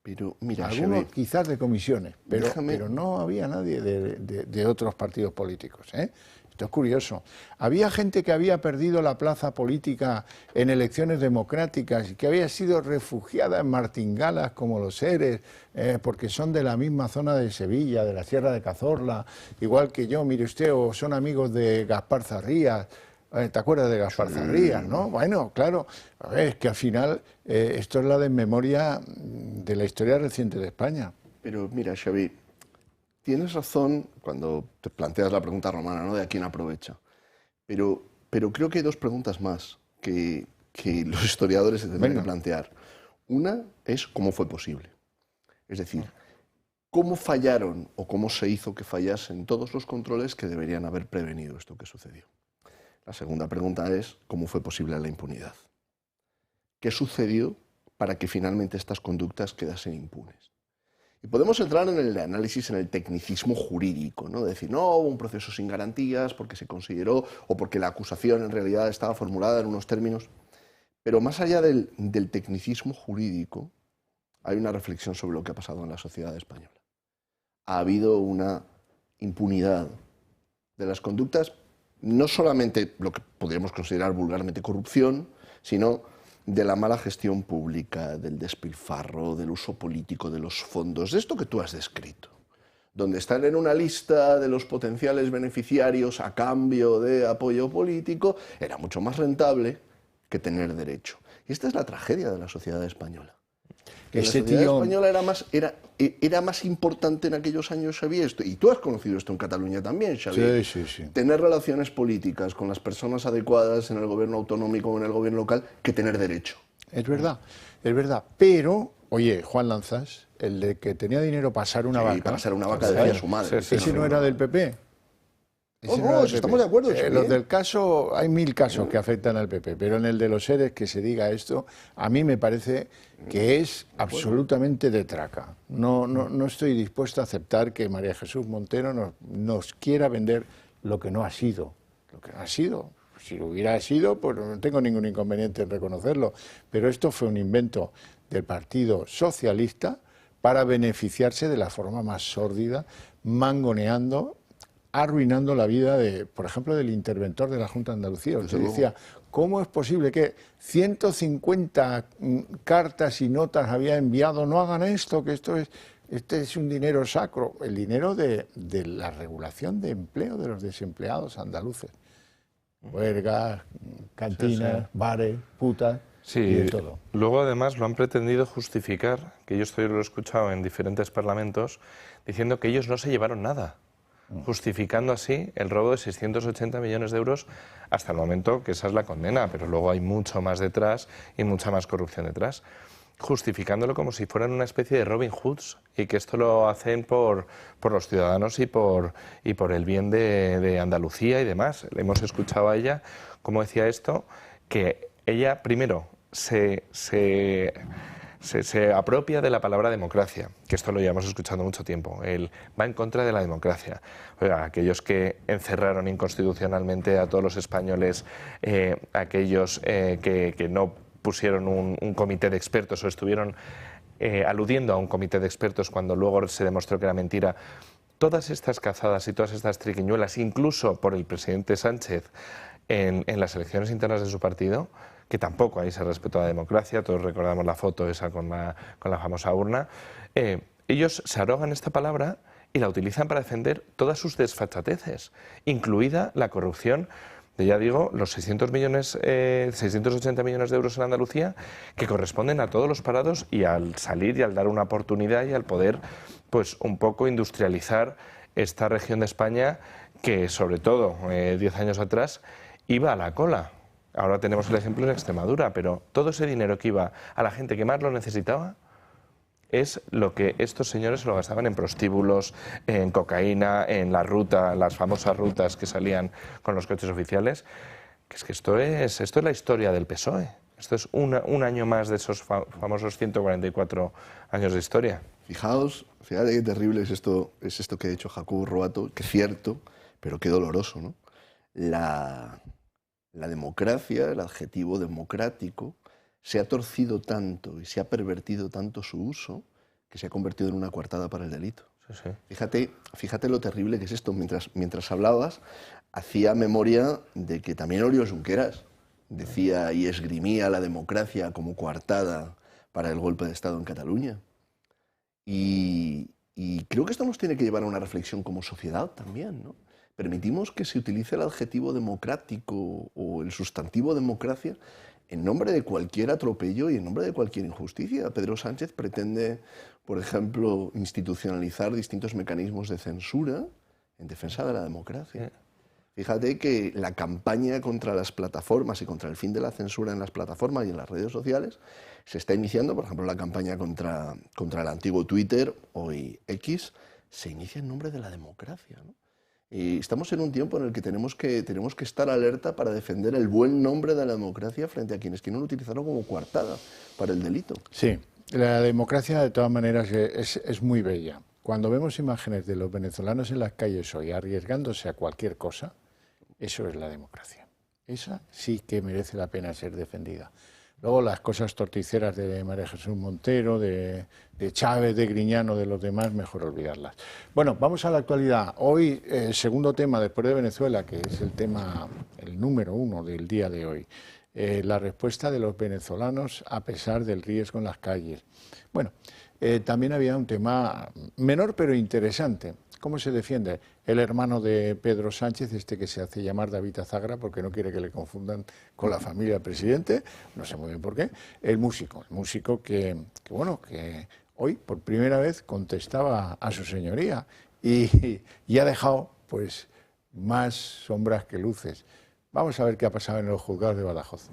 Pero mira, algunos quizás de comisiones, pero no había nadie de otros partidos políticos, ¿eh? Esto es curioso. Había gente que había perdido la plaza política en elecciones democráticas y que había sido refugiada en martingalas como los ERES, porque son de la misma zona de Sevilla, de la Sierra de Cazorla, igual que yo, mire usted, o son amigos de Gaspar Zarrías. ¿Te acuerdas de Gaspar Zarrías, no? Bueno, claro, a ver, es que al final esto es la desmemoria de la historia reciente de España. Pero mira, Xavi, tienes razón cuando te planteas la pregunta romana, ¿no? De a quién aprovecha. Pero creo que hay dos preguntas más que los historiadores se tendrán que plantear. Una es cómo fue posible. Es decir, cómo fallaron o cómo se hizo que fallasen todos los controles que deberían haber prevenido esto que sucedió. La segunda pregunta es cómo fue posible la impunidad. ¿Qué sucedió para que finalmente estas conductas quedasen impunes? Y podemos entrar en el análisis, en el tecnicismo jurídico, ¿no? De decir, no, hubo un proceso sin garantías porque se consideró o porque la acusación en realidad estaba formulada en unos términos. Pero más allá del tecnicismo jurídico, hay una reflexión sobre lo que ha pasado en la sociedad española. Ha habido una impunidad de las conductas, no solamente lo que podríamos considerar vulgarmente corrupción, sino de la mala gestión pública, del despilfarro, del uso político de los fondos, de esto que tú has descrito, donde están en una lista de los potenciales beneficiarios a cambio de apoyo político, era mucho más rentable que tener derecho. Y esta es la tragedia de la sociedad española. Que la sociedad española era más importante en aquellos años, Xavi, esto, y tú has conocido esto en Cataluña también, Xavi. Sí. Tener relaciones políticas con las personas adecuadas en el gobierno autonómico o en el gobierno local que tener derecho. Es verdad. Pero, oye, Juan Lanzas, el de que tenía dinero para pasar una vaca. Para pasar una vaca decía su madre. Ese no era del PP. Estamos de acuerdo. Los del caso, hay 1000 casos que afectan al PP, pero en el de los seres que se diga esto, a mí me parece que es absolutamente de traca. No estoy dispuesto a aceptar que María Jesús Montero nos quiera vender lo que no ha sido. Lo que no ha sido. Si lo hubiera sido, pues no tengo ningún inconveniente en reconocerlo. Pero esto fue un invento del Partido Socialista para beneficiarse de la forma más sórdida, mangoneando, arruinando la vida, por ejemplo, del interventor de la Junta de Andalucía. Usted decía, ¿cómo es posible que 150 cartas y notas había enviado? No hagan esto, que este es un dinero sacro, el dinero de la regulación de empleo de los desempleados andaluces. Huelgas, cantinas, bares, putas. Sí, y de todo. Luego además lo han pretendido justificar, que yo lo he escuchado en diferentes parlamentos, diciendo que ellos no se llevaron nada, justificando así el robo de 680 millones de euros hasta el momento, que esa es la condena, pero luego hay mucho más detrás y mucha más corrupción detrás, justificándolo como si fueran una especie de Robin Hoods y que esto lo hacen por los ciudadanos y por el bien de Andalucía y demás. Le hemos escuchado a ella cómo decía esto, que ella primero se apropia de la palabra democracia, que esto lo llevamos escuchando mucho tiempo. Él va en contra de la democracia. Oiga, aquellos que encerraron inconstitucionalmente a todos los españoles, aquellos que no pusieron un comité de expertos o estuvieron aludiendo a un comité de expertos cuando luego se demostró que era mentira. Todas estas cazadas y todas estas triquiñuelas, incluso por el presidente Sánchez en las elecciones internas de su partido, que tampoco ahí se respetó la democracia, todos recordamos la foto esa con la famosa urna, ellos se arrogan esta palabra y la utilizan para defender todas sus desfachateces, incluida la corrupción de, ya digo, los 680 millones de euros en Andalucía, que corresponden a todos los parados, y al salir y al dar una oportunidad y al poder, pues un poco industrializar esta región de España que, sobre todo 10 años atrás, iba a la cola. Ahora tenemos el ejemplo en Extremadura, pero todo ese dinero que iba a la gente que más lo necesitaba es lo que estos señores se lo gastaban en prostíbulos, en cocaína, en la ruta, las famosas rutas que salían con los coches oficiales. Que es que esto es la historia del PSOE. Esto es un año más de esos famosos 144 años de historia. Fíjate qué terrible es esto que ha dicho Jacobo Roato, que es cierto, pero qué doloroso, ¿no? La democracia, el adjetivo democrático, se ha torcido tanto y se ha pervertido tanto su uso que se ha convertido en una coartada para el delito. Sí. Fíjate lo terrible que es esto. Mientras hablabas, hacía memoria de que también Oriol Junqueras decía y esgrimía la democracia como coartada para el golpe de Estado en Cataluña. Y creo que esto nos tiene que llevar a una reflexión como sociedad también, ¿no? permitimos que se utilice el adjetivo democrático o el sustantivo democracia en nombre de cualquier atropello y en nombre de cualquier injusticia. Pedro Sánchez pretende, por ejemplo, institucionalizar distintos mecanismos de censura en defensa de la democracia. Fíjate que la campaña contra las plataformas y contra el fin de la censura en las plataformas y en las redes sociales se está iniciando, por ejemplo, la campaña contra el antiguo Twitter, hoy X, se inicia en nombre de la democracia, ¿no? Y estamos en un tiempo en el que tenemos que estar alerta para defender el buen nombre de la democracia frente a quienes quieren utilizarlo como coartada para el delito. Sí, la democracia de todas maneras es muy bella. Cuando vemos imágenes de los venezolanos en las calles hoy arriesgándose a cualquier cosa, eso es la democracia. Esa sí que merece la pena ser defendida. Luego las cosas torticeras de María Jesús Montero, de Chávez, de Griñán o de los demás, mejor olvidarlas. Bueno, vamos a la actualidad. Hoy, segundo tema después de Venezuela, que es el número 1 del día de hoy, la respuesta de los venezolanos a pesar del riesgo en las calles. Bueno, también había un tema menor pero interesante. ¿Cómo se defiende el hermano de Pedro Sánchez, que se hace llamar David Azagra, porque no quiere que le confundan con la familia del presidente? No sé muy bien por qué. El músico que hoy por primera vez contestaba a su señoría y ha dejado pues más sombras que luces. Vamos a ver qué ha pasado en los juzgados de Badajoz.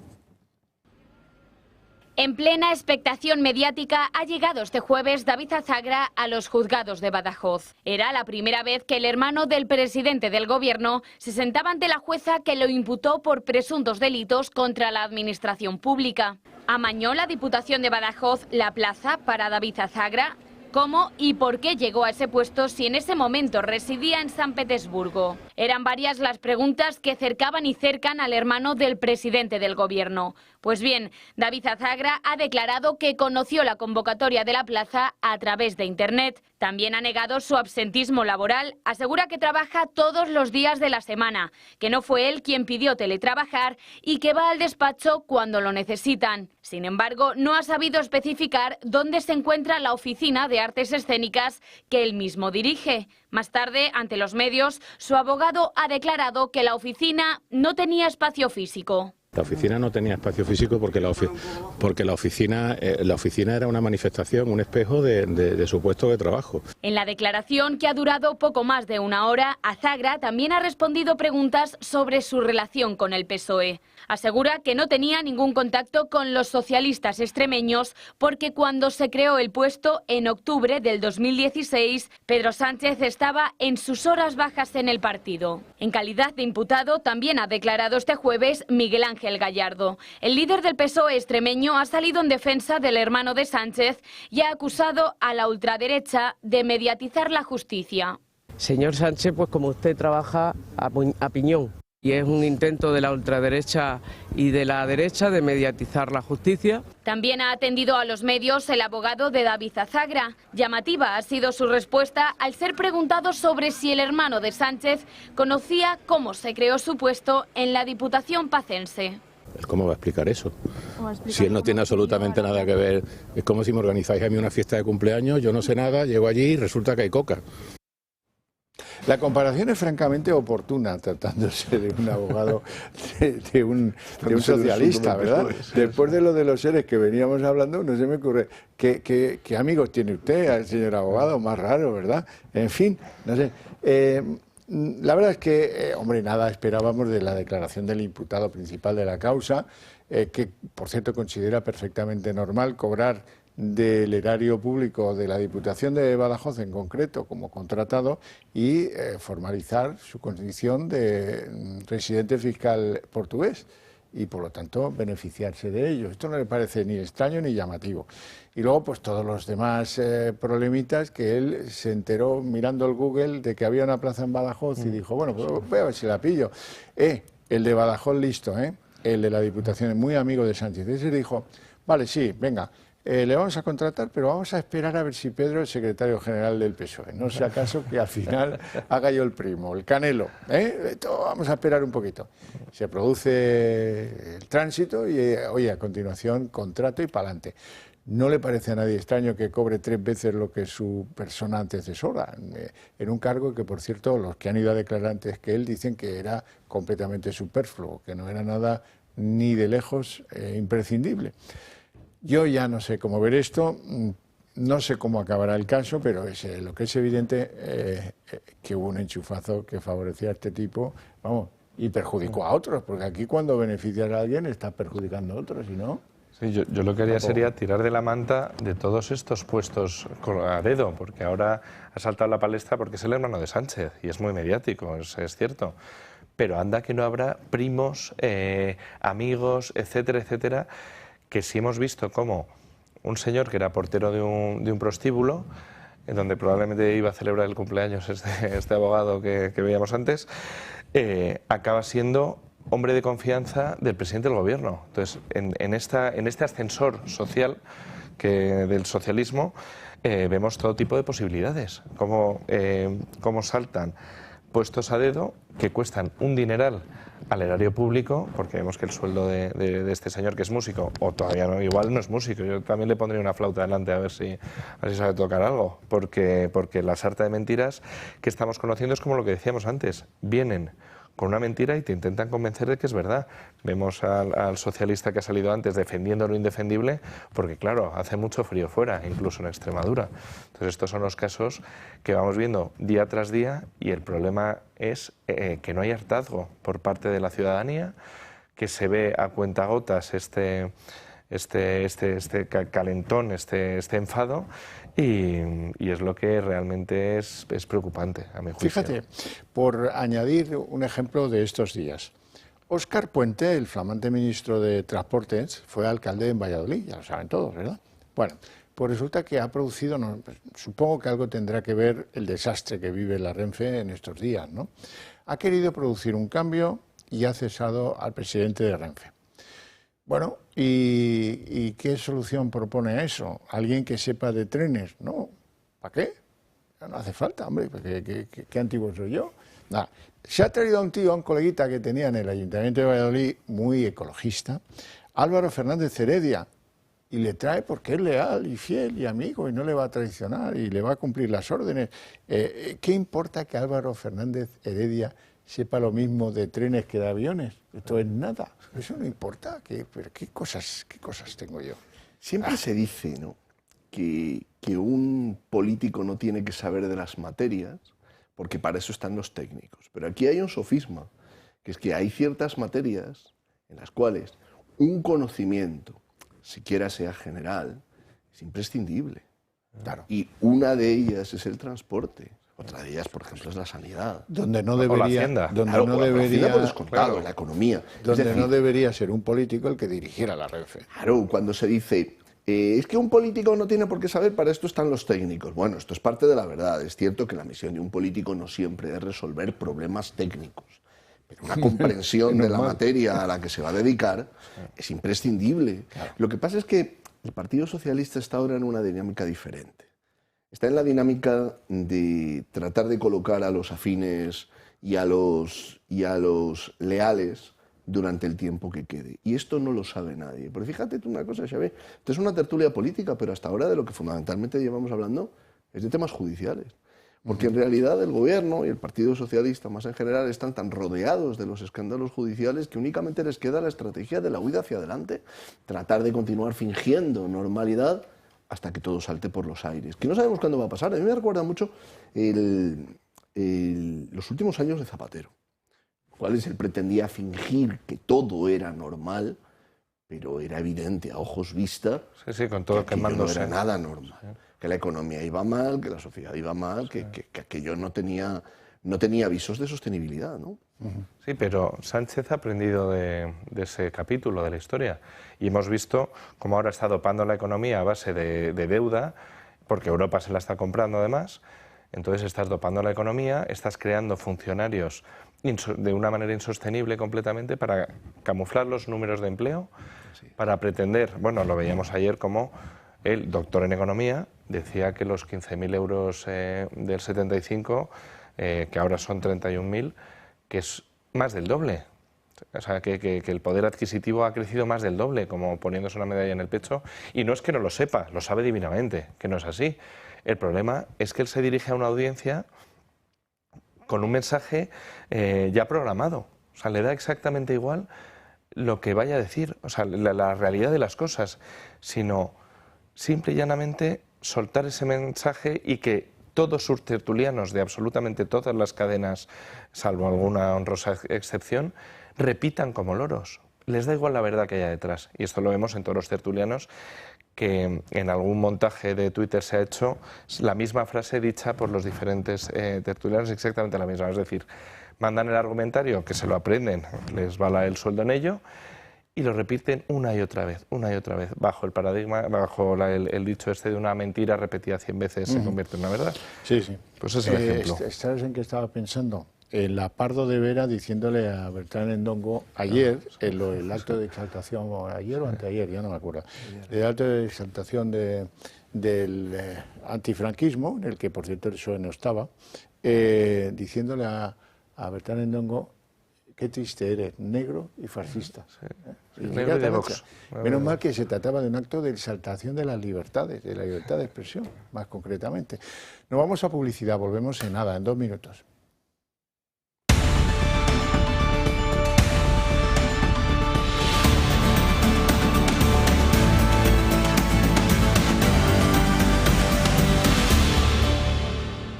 En plena expectación mediática ha llegado este jueves David Azagra a los juzgados de Badajoz. Era la primera vez que el hermano del presidente del gobierno se sentaba ante la jueza que lo imputó por presuntos delitos contra la administración pública. Amañó la Diputación de Badajoz la plaza para David Azagra. ¿Cómo y por qué llegó a ese puesto si en ese momento residía en San Petersburgo? Eran varias las preguntas que cercaban y cercan al hermano del presidente del gobierno. Pues bien, David Azagra ha declarado que conoció la convocatoria de la plaza a través de Internet. También ha negado su absentismo laboral, asegura que trabaja todos los días de la semana, que no fue él quien pidió teletrabajar y que va al despacho cuando lo necesitan. Sin embargo, no ha sabido especificar dónde se encuentra la oficina de artes escénicas que él mismo dirige. Más tarde, ante los medios, su abogado ha declarado que la oficina no tenía espacio físico. La oficina no tenía espacio físico porque la oficina era una manifestación, un espejo de su puesto de trabajo. En la declaración, que ha durado poco más de una hora, Azagra también ha respondido preguntas sobre su relación con el PSOE. Asegura que no tenía ningún contacto con los socialistas extremeños porque cuando se creó el puesto en octubre del 2016, Pedro Sánchez estaba en sus horas bajas en el partido. En calidad de imputado también ha declarado este jueves Miguel Ángel Gallardo. El líder del PSOE extremeño ha salido en defensa del hermano de Sánchez y ha acusado a la ultraderecha de mediatizar la justicia. Señor Sánchez, pues como usted trabaja a piñón. Y es un intento de la ultraderecha y de la derecha de mediatizar la justicia. También ha atendido a los medios el abogado de David Azagra. Llamativa ha sido su respuesta al ser preguntado sobre si el hermano de Sánchez conocía cómo se creó su puesto en la Diputación pacense. ¿Cómo va a explicar eso? Si él no tiene absolutamente nada que ver. Es como si me organizáis a mí una fiesta de cumpleaños, yo no sé nada, llego allí y resulta que hay coca. La comparación es francamente oportuna, tratándose de un abogado de un socialista, ¿verdad? Después de lo de los seres que veníamos hablando, no se me ocurre. ¿Qué amigos tiene usted, señor abogado? Más raro, ¿verdad? En fin, no sé. La verdad es que, hombre, nada esperábamos de la declaración del imputado principal de la causa, que, por cierto, considera perfectamente normal cobrar del erario público de la Diputación de Badajoz en concreto como contratado y formalizar su condición de residente fiscal portugués y por lo tanto beneficiarse de ello. Esto no le parece ni extraño ni llamativo. Y luego pues todos los demás problemitas que él se enteró mirando el Google de que había una plaza en Badajoz y dijo, bueno, pues voy a ver si la pillo. El de Badajoz listo, el de la Diputación es muy amigo de Sánchez. Ese dijo, vale, sí, venga, le vamos a contratar, pero vamos a esperar a ver si Pedro es secretario general del PSOE. No sea acaso que al final haga yo el primo, el Canelo. Vamos a esperar un poquito. Se produce el tránsito y, oye, a continuación, contrato y pa'lante. No le parece a nadie extraño que cobre 3 veces lo que su persona antecesora, en un cargo que, por cierto, los que han ido a declarar antes que él dicen que era completamente superfluo, que no era nada ni de lejos imprescindible. Yo ya no sé cómo ver esto, no sé cómo acabará el caso, pero lo que es evidente que hubo un enchufazo que favorecía a este tipo, vamos, y perjudicó a otros, porque aquí cuando beneficias a alguien estás perjudicando a otros, ¿y no? Sí, yo lo que haría sería tirar de la manta de todos estos puestos a dedo, porque ahora ha saltado la palestra porque es el hermano de Sánchez y es muy mediático, es cierto. Pero anda que no habrá primos, amigos, etcétera, etcétera, que sí hemos visto como un señor que era portero de un prostíbulo, en donde probablemente iba a celebrar el cumpleaños este abogado que veíamos antes, acaba siendo hombre de confianza del presidente del gobierno. Entonces, en este ascensor social del socialismo vemos todo tipo de posibilidades, cómo saltan puestos a dedo que cuestan un dineral al erario público, porque vemos que el sueldo de este señor, que es músico, o todavía no, igual no es músico, yo también le pondría una flauta delante a ver si sabe tocar algo, porque la sarta de mentiras que estamos conociendo es como lo que decíamos antes, vienen con una mentira y te intentan convencer de que es verdad. Vemos al socialista que ha salido antes defendiendo lo indefendible, porque claro, hace mucho frío fuera, incluso en Extremadura. Entonces estos son los casos que vamos viendo día tras día y el problema es que no hay hartazgo por parte de la ciudadanía, que se ve a cuentagotas este calentón, este enfado, y es lo que realmente es preocupante, a mi juicio. Fíjate, por añadir un ejemplo de estos días, Óscar Puente, el flamante ministro de Transportes, fue alcalde en Valladolid, ya lo saben todos, ¿verdad? Bueno, pues resulta que ha producido, supongo que algo tendrá que ver el desastre que vive la Renfe en estos días, ¿no? Ha querido producir un cambio y ha cesado al presidente de Renfe. Bueno, ¿y qué solución propone a eso? ¿Alguien que sepa de trenes? No, ¿para qué? No hace falta, hombre, ¿qué antiguo soy yo? Nada. Se ha traído a un tío, a un coleguita que tenía en el Ayuntamiento de Valladolid, muy ecologista, Álvaro Fernández Heredia, y le trae porque es leal y fiel y amigo y no le va a traicionar y le va a cumplir las órdenes. ¿Qué importa que Álvaro Fernández Heredia sepa lo mismo de trenes que de aviones? Esto es nada, eso no importa. Pero ¿qué cosas tengo yo? Siempre se dice, ¿no?, que un político no tiene que saber de las materias, porque para eso están los técnicos. Pero aquí hay un sofisma, que es que hay ciertas materias en las cuales un conocimiento, siquiera sea general, es imprescindible. Claro. Y una de ellas es el transporte. Otra de ellas, por ejemplo, es la sanidad. Donde no debería, o la hacienda. donde Claro, no la debería, hacienda por descontado, la economía. Donde Es decir, no debería ser un político el que dirigiera la Renfe. Claro, cuando se dice, es que un político no tiene por qué saber, para esto están los técnicos. Bueno, esto es parte de la verdad. Es cierto que la misión de un político no siempre es resolver problemas técnicos, pero una comprensión de la materia a la que se va a dedicar es imprescindible. Claro. Lo que pasa es que el Partido Socialista está ahora en una dinámica diferente. Está en la dinámica de tratar de colocar a los afines y a los leales durante el tiempo que quede. Y esto no lo sabe nadie. Pero fíjate tú una cosa, Xavier, esto es una tertulia política, pero hasta ahora de lo que fundamentalmente llevamos hablando es de temas judiciales. Porque en realidad el Gobierno y el Partido Socialista más en general están tan rodeados de los escándalos judiciales que únicamente les queda la estrategia de la huida hacia adelante, tratar de continuar fingiendo normalidad hasta que todo salte por los aires. Que no sabemos cuándo va a pasar. A mí me recuerda mucho los últimos años de Zapatero, cuales él pretendía fingir que todo era normal, pero era evidente a ojos vista con todo que aquello no era nada normal. Sí. Que la economía iba mal, que la sociedad iba mal, que aquello no tenía visos de sostenibilidad, ¿no? Sí, pero Sánchez ha aprendido de ese capítulo de la historia y hemos visto cómo ahora está dopando la economía a base de deuda, porque Europa se la está comprando además. Entonces estás dopando la economía, estás creando funcionarios de una manera insostenible completamente para camuflar los números de empleo, para pretender, bueno, lo veíamos ayer como el doctor en economía decía que los 15.000 euros del 75, que ahora son 31.000, que es más del doble, O sea, que el poder adquisitivo ha crecido más del doble, como poniéndose una medalla en el pecho. Y no es que no lo sepa, lo sabe divinamente, que no es así. El problema es que él se dirige a una audiencia con un mensaje ya programado. O sea, le da exactamente igual lo que vaya a decir, o sea, la realidad de las cosas, sino simple y llanamente soltar ese mensaje y que todos sus tertulianos de absolutamente todas las cadenas, salvo alguna honrosa excepción, repitan como loros. Les da igual la verdad que haya detrás. Y esto lo vemos en todos los tertulianos, que en algún montaje de Twitter se ha hecho la misma frase dicha por los diferentes tertulianos, exactamente la misma. Es decir, mandan el argumentario, que se lo aprenden, les va el sueldo en ello, y lo repiten una y otra vez, bajo el paradigma, bajo el dicho este de una mentira repetida 100 veces se convierte en una verdad. Sí, sí. Pues ese es el ejemplo. ¿Sabes en qué estaba pensando? En la Pardo de Vera diciéndole a Bertrán Endongo ayer, en el acto de exaltación, o ayer o anteayer, ya no me acuerdo, el acto de exaltación del antifranquismo, en el que por cierto el PSOE no estaba, diciéndole a Bertrán Endongo: qué triste eres, negro y fascista. Negro y de Vox. Menos mal que se trataba de un acto de exaltación de las libertades, de la libertad de expresión, más concretamente. Nos vamos a publicidad, volvemos en nada, en 2 minutos.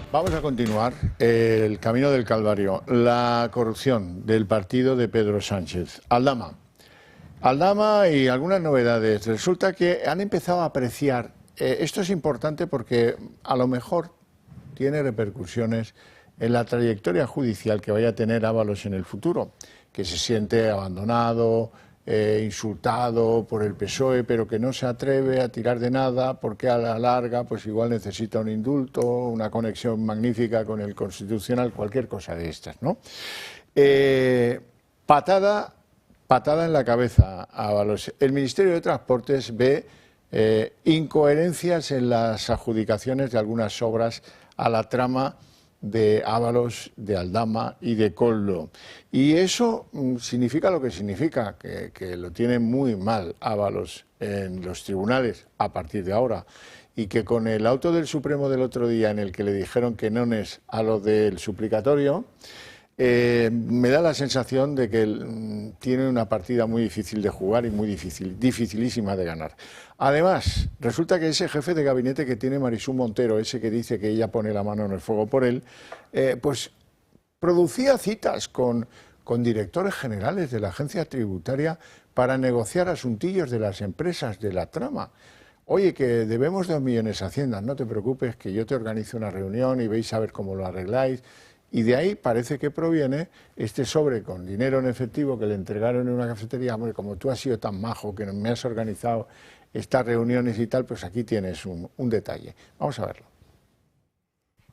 Vamos a continuar el camino del Calvario, la corrupción del partido de Pedro Sánchez. Aldama y algunas novedades. Resulta que han empezado a apreciar, esto es importante porque a lo mejor tiene repercusiones en la trayectoria judicial que vaya a tener Ábalos en el futuro, que se siente abandonado, insultado por el PSOE, pero que no se atreve a tirar de nada porque a la larga pues igual necesita un indulto, una conexión magnífica con el Constitucional, cualquier cosa de estas, ¿no? Patada en la cabeza a Ábalos. El Ministerio de Transportes ve incoherencias en las adjudicaciones de algunas obras a la trama de Ábalos, de Aldama y de Koldo. Y eso significa lo que significa, que lo tiene muy mal Ábalos en los tribunales a partir de ahora, y que con el auto del Supremo del otro día en el que le dijeron que no es a lo del suplicatorio, me da la sensación de que tiene una partida muy difícil de jugar y muy dificilísima de ganar. Además, resulta que ese jefe de gabinete que tiene Marisú Montero, ese que dice que ella pone la mano en el fuego por él, pues producía citas con directores generales de la agencia tributaria para negociar asuntillos de las empresas de la trama. Oye, que debemos 2 millones a Hacienda, no te preocupes, que yo te organizo una reunión y veis a ver cómo lo arregláis. Y de ahí parece que proviene este sobre con dinero en efectivo que le entregaron en una cafetería. Hombre, como tú has sido tan majo que me has organizado estas reuniones y tal, pues aquí tienes un detalle. Vamos a verlo.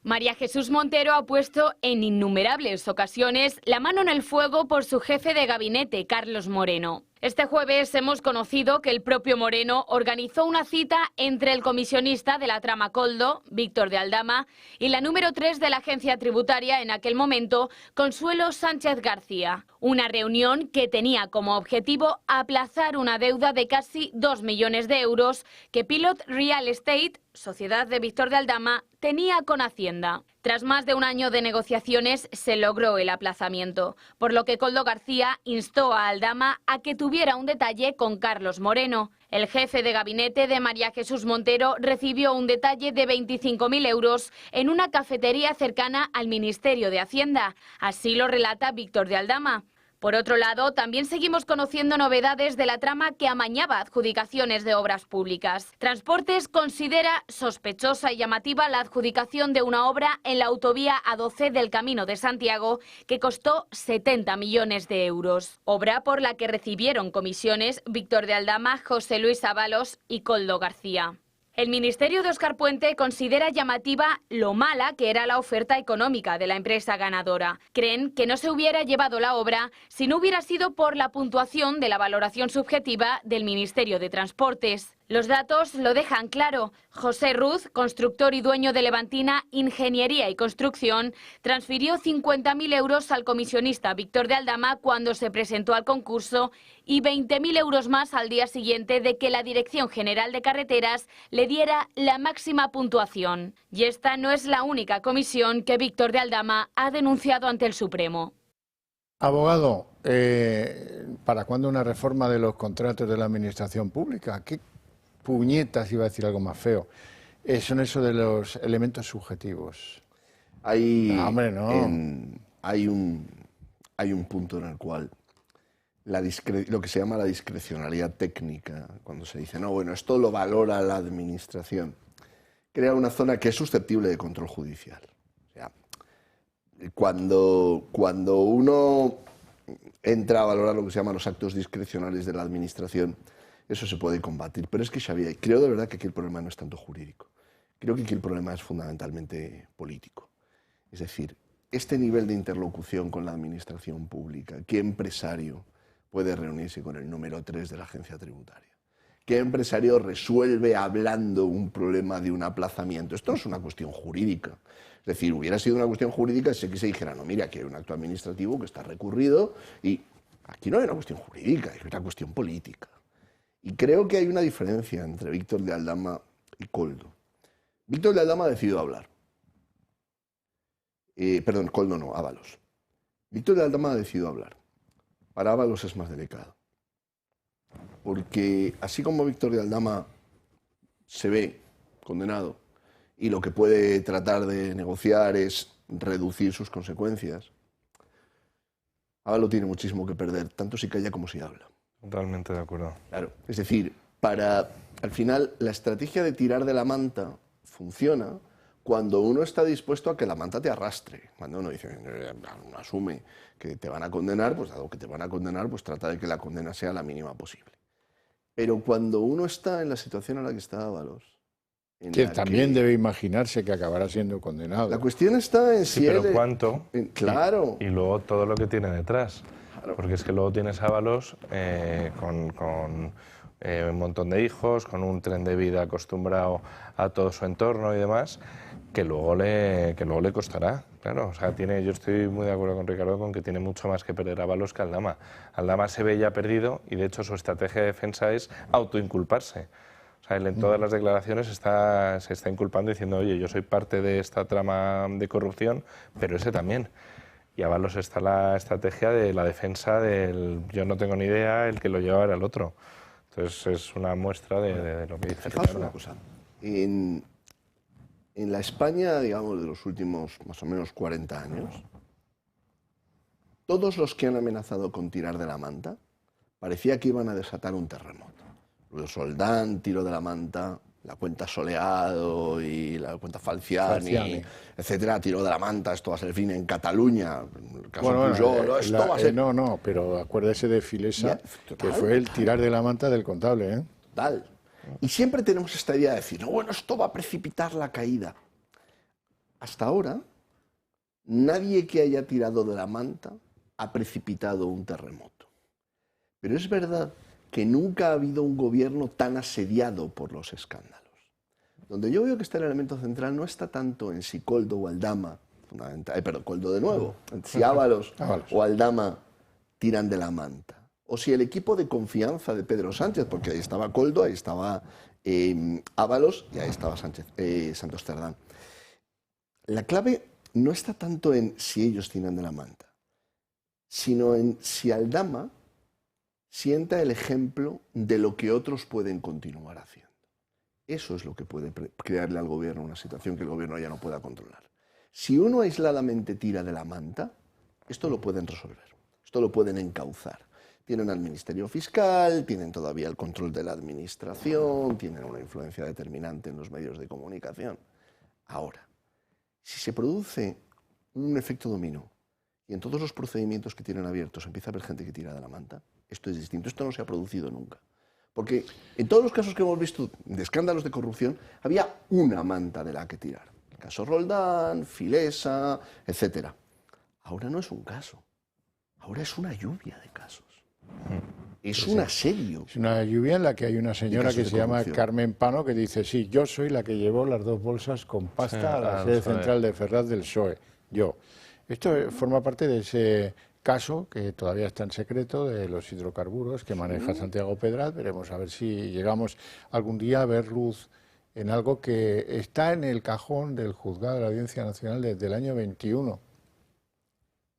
María Jesús Montero ha puesto en innumerables ocasiones la mano en el fuego por su jefe de gabinete, Carlos Moreno. Este jueves hemos conocido que el propio Moreno organizó una cita entre el comisionista de la trama Koldo, Víctor de Aldama, y la número 3 de la agencia tributaria en aquel momento, Consuelo Sánchez García. Una reunión que tenía como objetivo aplazar una deuda de casi 2 millones de euros que Pilot Real Estate, sociedad de Víctor de Aldama, tenía con Hacienda. Tras más de un año de negociaciones se logró el aplazamiento, por lo que Koldo García instó a Aldama a que tuviera un detalle con Carlos Moreno. El jefe de gabinete de María Jesús Montero recibió un detalle de 25.000 euros en una cafetería cercana al Ministerio de Hacienda. Así lo relata Víctor de Aldama. Por otro lado, también seguimos conociendo novedades de la trama que amañaba adjudicaciones de obras públicas. Transportes considera sospechosa y llamativa la adjudicación de una obra en la autovía A12 del Camino de Santiago que costó 70 millones de euros. Obra por la que recibieron comisiones Víctor de Aldama, José Luis Ábalos y Koldo García. El Ministerio de Óscar Puente considera llamativa lo mala que era la oferta económica de la empresa ganadora. Creen que no se hubiera llevado la obra si no hubiera sido por la puntuación de la valoración subjetiva del Ministerio de Transportes. Los datos lo dejan claro. José Ruz, constructor y dueño de Levantina Ingeniería y Construcción, transfirió 50.000 euros al comisionista Víctor de Aldama cuando se presentó al concurso y 20.000 euros más al día siguiente de que la Dirección General de Carreteras le diera la máxima puntuación. Y esta no es la única comisión que Víctor de Aldama ha denunciado ante el Supremo. Abogado, ¿para cuándo una reforma de los contratos de la administración pública? ¿Qué puñetas, iba a decir algo más feo, son eso de los elementos subjetivos? Hombre, no. Hay un punto en el cual lo que se llama la discrecionalidad técnica, cuando se dice, no, bueno, esto lo valora la administración, crea una zona que es susceptible de control judicial. O sea, cuando uno entra a valorar lo que se llama los actos discrecionales de la administración, eso se puede combatir. Pero es que, Xavier, creo de verdad que aquí el problema no es tanto jurídico. Creo que aquí el problema es fundamentalmente político. Es decir, este nivel de interlocución con la administración pública, ¿qué empresario puede reunirse con el número 3 de la agencia tributaria? ¿Qué empresario resuelve hablando un problema de un aplazamiento? Esto no es una cuestión jurídica. Es decir, hubiera sido una cuestión jurídica si aquí se dijera, no, mira, aquí hay un acto administrativo que está recurrido y aquí no hay una cuestión jurídica, hay una cuestión política. Y creo que hay una diferencia entre Víctor de Aldama y Koldo. Víctor de Aldama ha decidido hablar. Perdón, Koldo no, Ábalos. Víctor de Aldama ha decidido hablar. Para Ábalos es más delicado. Porque así como Víctor de Aldama se ve condenado y lo que puede tratar de negociar es reducir sus consecuencias, Ábalos tiene muchísimo que perder, tanto si calla como si habla. Totalmente de acuerdo. Claro, es decir, al final la estrategia de tirar de la manta funciona cuando uno está dispuesto a que la manta te arrastre. Cuando uno dice, uno asume que te van a condenar, pues dado que te van a condenar, pues trata de que la condena sea la mínima posible. Pero cuando uno está en la situación en la que está Ábalos, que también debe imaginarse que acabará siendo condenado. La cuestión está en si sí, pero ¿cuánto? Claro. Y luego todo lo que tiene detrás. Claro. Porque es que luego tienes Ábalos con un montón de hijos, con un tren de vida acostumbrado a todo su entorno y demás, que luego le costará. Claro, o sea, yo estoy muy de acuerdo con Ricardo con que tiene mucho más que perder Ábalos que Aldama. Aldama se ve ya perdido y de hecho su estrategia de defensa es autoinculparse. O sea, él en todas las declaraciones se está inculpando diciendo, oye, yo soy parte de esta trama de corrupción, pero ese también. Y a Ábalos está la estrategia de la defensa del yo no tengo ni idea, el que lo lleva era el otro. Entonces es una muestra de lo que dice Fijaos Ricardo. una cosa. En la España, digamos, de los últimos más o menos 40 años, todos los que han amenazado con tirar de la manta parecía que iban a desatar un terremoto. Luis Soldán tiró de la manta, la cuenta Soleado y la cuenta Falciani, etcétera, tiró de la manta, esto va a ser el fin en Cataluña, el caso Pujol, esto va a ser... No, pero acuérdese de Filesa, que fue el tirar de la manta del contable, ¿eh? Total. Y siempre tenemos esta idea de decir, no, bueno, esto va a precipitar la caída. Hasta ahora, nadie que haya tirado de la manta ha precipitado un terremoto. Pero es verdad que nunca ha habido un gobierno tan asediado por los escándalos. Donde yo veo que está el elemento central no está tanto en si Koldo o Aldama, Koldo de nuevo, en si Ábalos o Aldama tiran de la manta, o si el equipo de confianza de Pedro Sánchez, porque ahí estaba Koldo, ahí estaba Ábalos y ahí estaba Santos Cerdán. La clave no está tanto en si ellos tiran de la manta, sino en si Aldama sienta el ejemplo de lo que otros pueden continuar haciendo. Eso es lo que puede crearle al gobierno una situación que el gobierno ya no pueda controlar. Si uno aisladamente tira de la manta, esto lo pueden resolver, esto lo pueden encauzar. Tienen al Ministerio Fiscal, tienen todavía el control de la administración, tienen una influencia determinante en los medios de comunicación. Ahora, si se produce un efecto dominó y en todos los procedimientos que tienen abiertos empieza a haber gente que tira de la manta, esto es distinto, esto no se ha producido nunca. Porque en todos los casos que hemos visto de escándalos de corrupción, había una manta de la que tirar. El caso Roldán, Filesa, etc. Ahora no es un caso, ahora es una lluvia de casos. Es un asedio. Es una lluvia en la que hay una señora que se llama Carmen Pano que dice, sí, yo soy la que llevó las 2 bolsas con pasta a la sede central de Ferraz del PSOE. Yo. Esto forma parte de ese caso que todavía está en secreto de los hidrocarburos que maneja Santiago Pedraz. Veremos a ver si llegamos algún día a ver luz en algo que está en el cajón del juzgado de la Audiencia Nacional desde el año 21.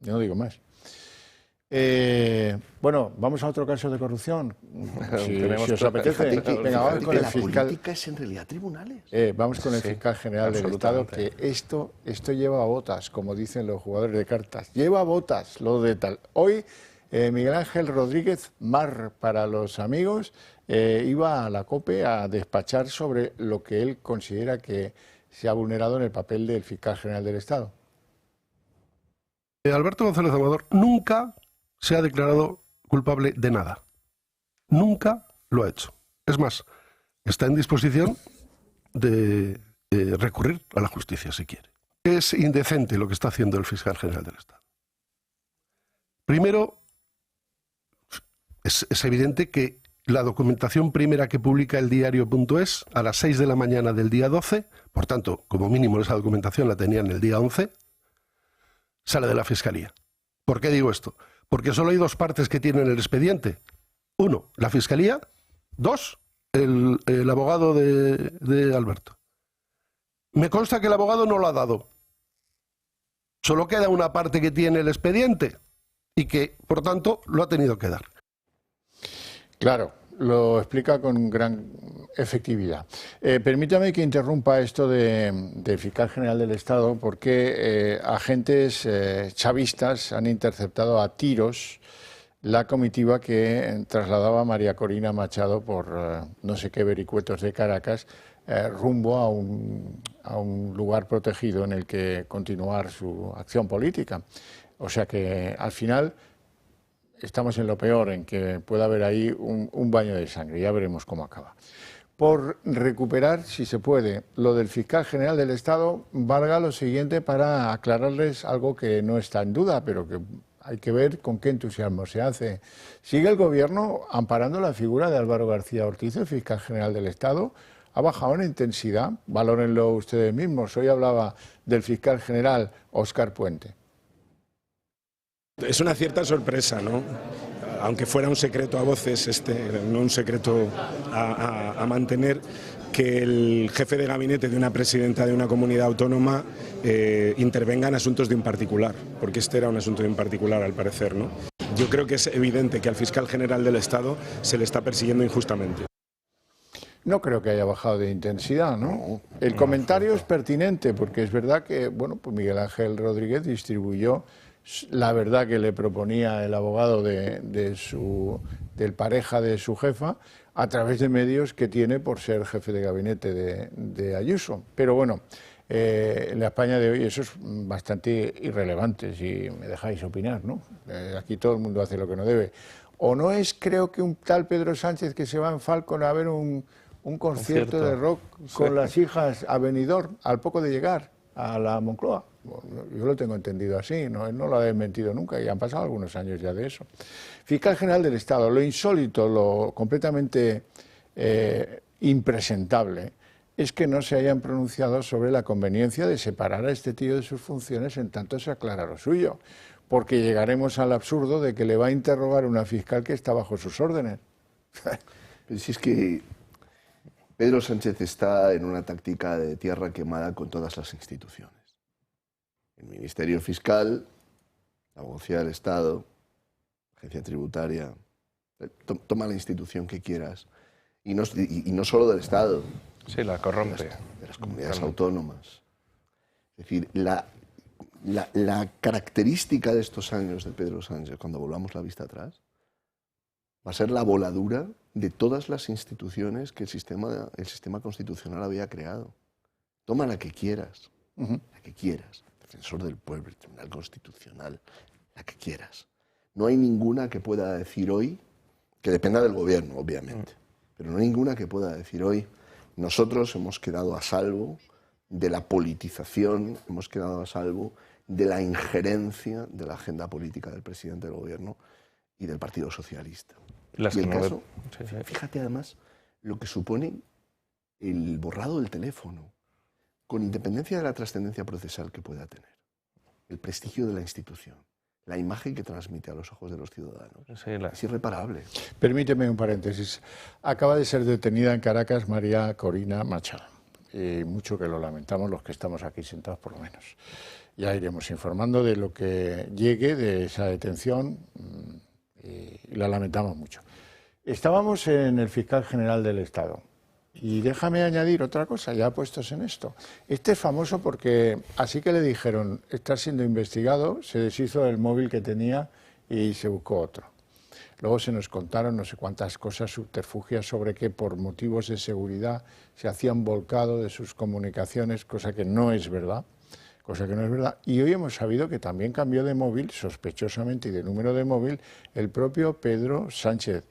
Yo no digo más. Bueno, vamos a otro caso de corrupción. Si os apetece, venga, vamos con el fiscal. La política es en realidad tribunales. Vamos con el fiscal general del Estado, que esto lleva botas, como dicen los jugadores de cartas. Lleva botas, lo de tal. Hoy, Miguel Ángel Rodríguez Mar, para los amigos, iba a la COPE a despachar sobre lo que él considera que se ha vulnerado en el papel del fiscal general del Estado. Alberto González Amador nunca se ha declarado culpable de nada. Nunca lo ha hecho. Es más, está en disposición de recurrir a la justicia si quiere. Es indecente lo que está haciendo el fiscal general del Estado. Primero, es evidente que la documentación primera que publica el diario.es a las 6 de la mañana del día 12, por tanto, como mínimo esa documentación la tenían el día 11, sale de la Fiscalía. ¿Por qué digo esto? Porque solo hay 2 partes que tienen el expediente. 1, la Fiscalía. 2, el abogado de Alberto. Me consta que el abogado no lo ha dado. Solo queda una parte que tiene el expediente y que, por tanto, lo ha tenido que dar. Claro, lo explica con gran efectividad. Permítame que interrumpa esto del fiscal general del Estado, porque agentes chavistas han interceptado a tiros la comitiva que trasladaba a María Corina Machado por no sé qué vericuetos de Caracas rumbo a un lugar protegido en el que continuar su acción política. O sea que al final estamos en lo peor, en que pueda haber ahí un baño de sangre. Ya veremos cómo acaba. Por recuperar, si se puede, lo del fiscal general del Estado, valga lo siguiente para aclararles algo que no está en duda, pero que hay que ver con qué entusiasmo se hace. ¿Sigue el Gobierno amparando la figura de Álvaro García Ortiz, el fiscal general del Estado? ¿Ha bajado en intensidad? Valórenlo ustedes mismos. Hoy hablaba del fiscal general Óscar Puente. Es una cierta sorpresa, ¿no? Aunque fuera un secreto a voces, no un secreto a mantener, que el jefe de gabinete de una presidenta de una comunidad autónoma intervenga en asuntos de un particular, porque este era un asunto de un particular al parecer, ¿no? Yo creo que es evidente que al fiscal general del Estado se le está persiguiendo injustamente. No creo que haya bajado de intensidad, ¿no? El comentario es pertinente, porque es verdad que, bueno, pues Miguel Ángel Rodríguez distribuyó la verdad que le proponía el abogado del pareja de su jefa a través de medios que tiene por ser jefe de gabinete de Ayuso. Pero bueno, en la España de hoy eso es bastante irrelevante, si me dejáis opinar, ¿no? Aquí todo el mundo hace lo que no debe. ¿O no es, creo que un tal Pedro Sánchez que se va en Falcon a ver un concierto de rock con las hijas a Benidorm al poco de llegar a la Moncloa? Yo lo tengo entendido así, no lo ha desmentido nunca y han pasado algunos años ya de eso. Fiscal general del Estado, lo insólito, lo completamente impresentable es que no se hayan pronunciado sobre la conveniencia de separar a este tío de sus funciones en tanto se aclara lo suyo, porque llegaremos al absurdo de que le va a interrogar una fiscal que está bajo sus órdenes. Pero si es que Pedro Sánchez está en una táctica de tierra quemada con todas las instituciones. El Ministerio Fiscal, la Abogacía del Estado, la Agencia Tributaria, toma la institución que quieras. Y no solo del Estado. Sí, la corrompe. De las comunidades autónomas. Es decir, la característica de estos años de Pedro Sánchez, cuando volvamos la vista atrás, va a ser la voladura de todas las instituciones que el sistema constitucional había creado. Toma la que quieras, la que quieras. Defensor del Pueblo, el Tribunal Constitucional, la que quieras. No hay ninguna que pueda decir hoy, que dependa del gobierno, obviamente, pero no hay ninguna que pueda decir hoy, nosotros hemos quedado a salvo de la politización, hemos quedado a salvo de la injerencia de la agenda política del presidente del gobierno y del Partido Socialista. Las y el que no caso, sí, sí. fíjate además lo que supone el borrado del teléfono, con independencia de la trascendencia procesal que pueda tener, el prestigio de la institución, la imagen que transmite a los ojos de los ciudadanos. Sí, es irreparable. Permíteme un paréntesis. Acaba de ser detenida en Caracas María Corina Machado. Y mucho que lo lamentamos los que estamos aquí sentados por lo menos. Ya iremos informando de lo que llegue de esa detención y la lamentamos mucho. Estábamos en el fiscal general del Estado. Y déjame añadir otra cosa, ya puestos en esto. Este es famoso porque así que le dijeron, está siendo investigado, se deshizo del móvil que tenía y se buscó otro. Luego se nos contaron no sé cuántas cosas subterfugias sobre que por motivos de seguridad se hacían volcado de sus comunicaciones, cosa que no es verdad. Y hoy hemos sabido que también cambió de móvil, sospechosamente, y de número de móvil, el propio Pedro Sánchez.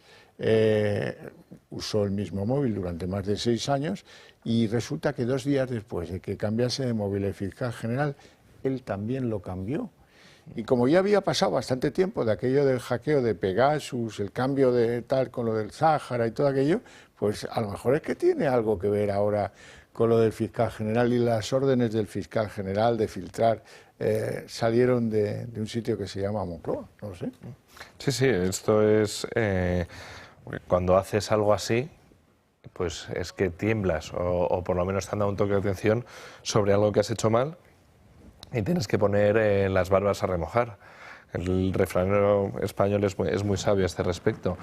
Usó el mismo móvil durante más de 6 años y resulta que 2 días después de que cambiase de móvil el fiscal general, él también lo cambió. Y como ya había pasado bastante tiempo de aquello del hackeo de Pegasus, el cambio de tal con lo del Sáhara y todo aquello, pues a lo mejor es que tiene algo que ver ahora con lo del fiscal general, y las órdenes del fiscal general de filtrar salieron de un sitio que se llama Moncloa, no lo sé. Sí, sí, esto es... cuando haces algo así, pues es que tiemblas o por lo menos te han dado un toque de atención sobre algo que has hecho mal y tienes que poner las barbas a remojar. El refranero español es muy sabio a este respecto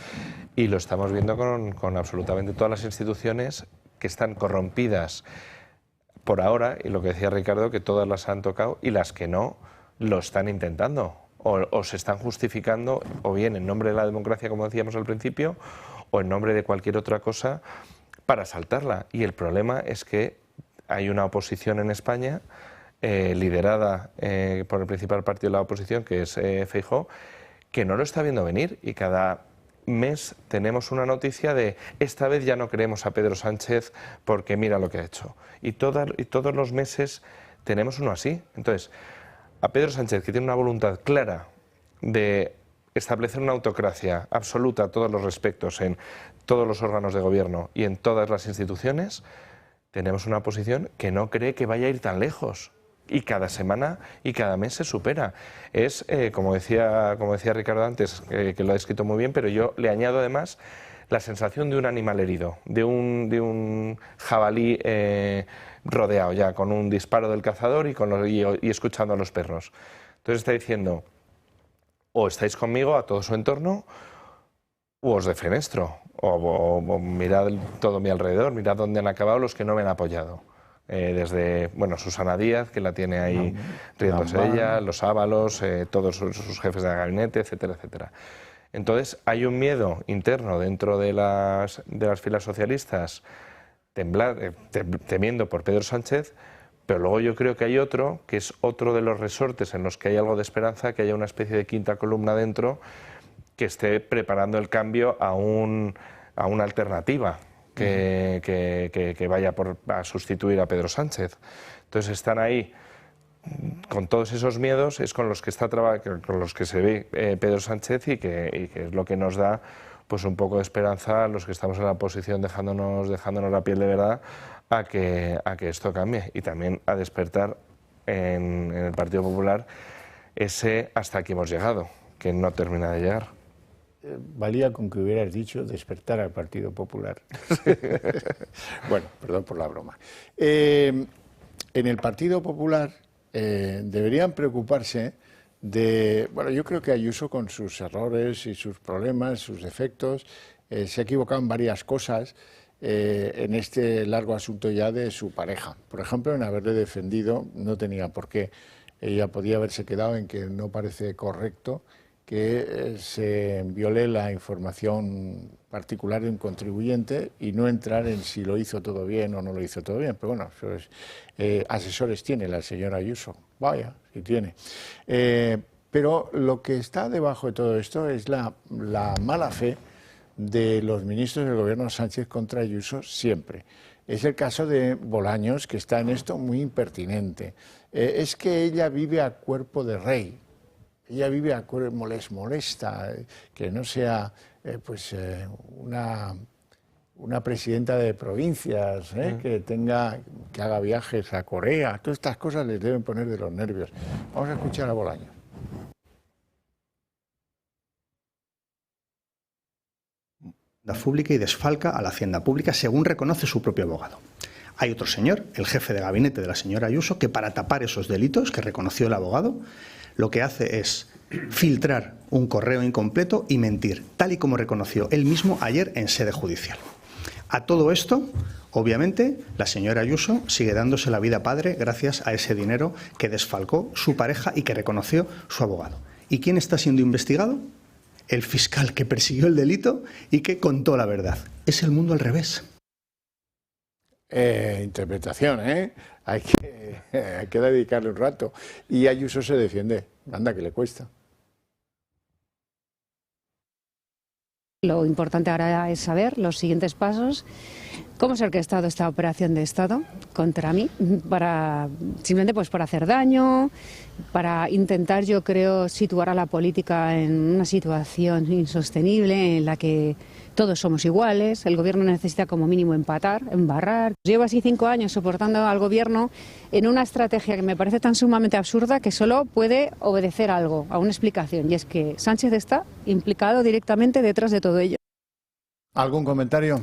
y lo estamos viendo con absolutamente todas las instituciones que están corrompidas por ahora, y lo que decía Ricardo, que todas las han tocado y las que no lo están intentando. O se están justificando, o bien en nombre de la democracia, como decíamos al principio, o en nombre de cualquier otra cosa para saltarla. Y el problema es que hay una oposición en España, liderada por el principal partido de la oposición, que es Feijóo, que no lo está viendo venir, y cada mes tenemos una noticia de esta vez ya no queremos a Pedro Sánchez porque mira lo que ha hecho. Y todos los meses tenemos uno así. Entonces, a Pedro Sánchez, que tiene una voluntad clara de establecer una autocracia absoluta a todos los respectos en todos los órganos de gobierno y en todas las instituciones, tenemos una oposición que no cree que vaya a ir tan lejos. Y cada semana y cada mes se supera. Es, como decía Ricardo antes, que lo ha descrito muy bien, pero yo le añado además la sensación de un animal herido, de un jabalí rodeado ya, con un disparo del cazador y escuchando a los perros. Entonces está diciendo, o estáis conmigo a todo su entorno, o os defenestro, o mirad todo mi alrededor, mirad dónde han acabado los que no me han apoyado. Desde Susana Díaz, que la tiene ahí riéndose de ella, los Ábalos, todos sus jefes de gabinete, etcétera, etcétera. Entonces hay un miedo interno dentro de las filas socialistas, temiendo por Pedro Sánchez, pero luego yo creo que hay otro, que es otro de los resortes en los que hay algo de esperanza, que haya una especie de quinta columna dentro que esté preparando el cambio a una alternativa que vaya a sustituir a Pedro Sánchez. Entonces están ahí con todos esos miedos, es con los que se ve Pedro Sánchez y que es lo que nos da pues un poco de esperanza a los que estamos en la oposición, dejándonos la piel de verdad a que esto cambie, y también a despertar en el Partido Popular ese hasta aquí hemos llegado, que no termina de llegar. Valía con que hubieras dicho despertar al Partido Popular. Bueno, perdón por la broma. En el Partido Popular deberían preocuparse de... Bueno, yo creo que Ayuso, con sus errores y sus problemas, sus defectos, se ha equivocado en varias cosas en este largo asunto ya de su pareja. Por ejemplo, en haberle defendido, no tenía por qué. Ella podía haberse quedado en que no parece correcto que se viole la información particular de un contribuyente y no entrar en si lo hizo todo bien o no lo hizo todo bien. Pero bueno, eso es, asesores tiene la señora Ayuso, vaya, sí tiene. Pero lo que está debajo de todo esto es la mala fe de los ministros del gobierno Sánchez contra Ayuso siempre. Es el caso de Bolaños, que está en esto muy impertinente. Es que ella vive a cuerpo de rey. Ella vive a cuerpo, les molesta que no sea una presidenta de provincias, que haga viajes a Corea. Todas estas cosas les deben poner de los nervios. Vamos a escuchar a Bolaños. Pública y desfalca a la hacienda pública según reconoce su propio abogado. Hay otro señor, el jefe de gabinete de la señora Ayuso, que para tapar esos delitos que reconoció el abogado, lo que hace es filtrar un correo incompleto y mentir, tal y como reconoció él mismo ayer en sede judicial. A todo esto, obviamente, la señora Ayuso sigue dándose la vida padre gracias a ese dinero que desfalcó su pareja y que reconoció su abogado. ¿Y quién está siendo investigado? El fiscal que persiguió el delito y que contó la verdad. Es el mundo al revés. Interpretación, ¿eh? Hay que dedicarle un rato. Y Ayuso se defiende. Anda, que le cuesta. Lo importante ahora es saber los siguientes pasos, cómo se ha orquestado esta operación de Estado contra mí, simplemente pues para hacer daño, para intentar, yo creo, situar a la política en una situación insostenible en la que todos somos iguales, el gobierno necesita como mínimo empatar, embarrar. Llevo así 5 años soportando al gobierno en una estrategia que me parece tan sumamente absurda que solo puede obedecer algo, a una explicación, y es que Sánchez está implicado directamente detrás de todo ello. ¿Algún comentario?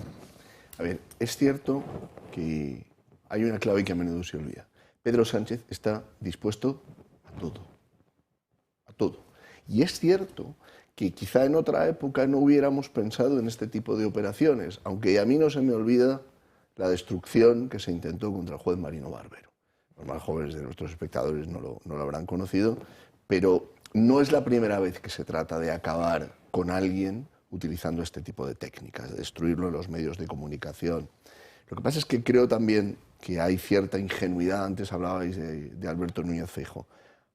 A ver, es cierto que hay una clave que a menudo se olvida. Pedro Sánchez está dispuesto a todo. A todo. Y es cierto que quizá en otra época no hubiéramos pensado en este tipo de operaciones, aunque a mí no se me olvida la destrucción que se intentó contra el juez Marino Barbero. Los más jóvenes de nuestros espectadores no lo habrán conocido, pero no es la primera vez que se trata de acabar con alguien utilizando este tipo de técnicas, de destruirlo en los medios de comunicación. Lo que pasa es que creo también que hay cierta ingenuidad, antes hablabais de Alberto Núñez Feijóo,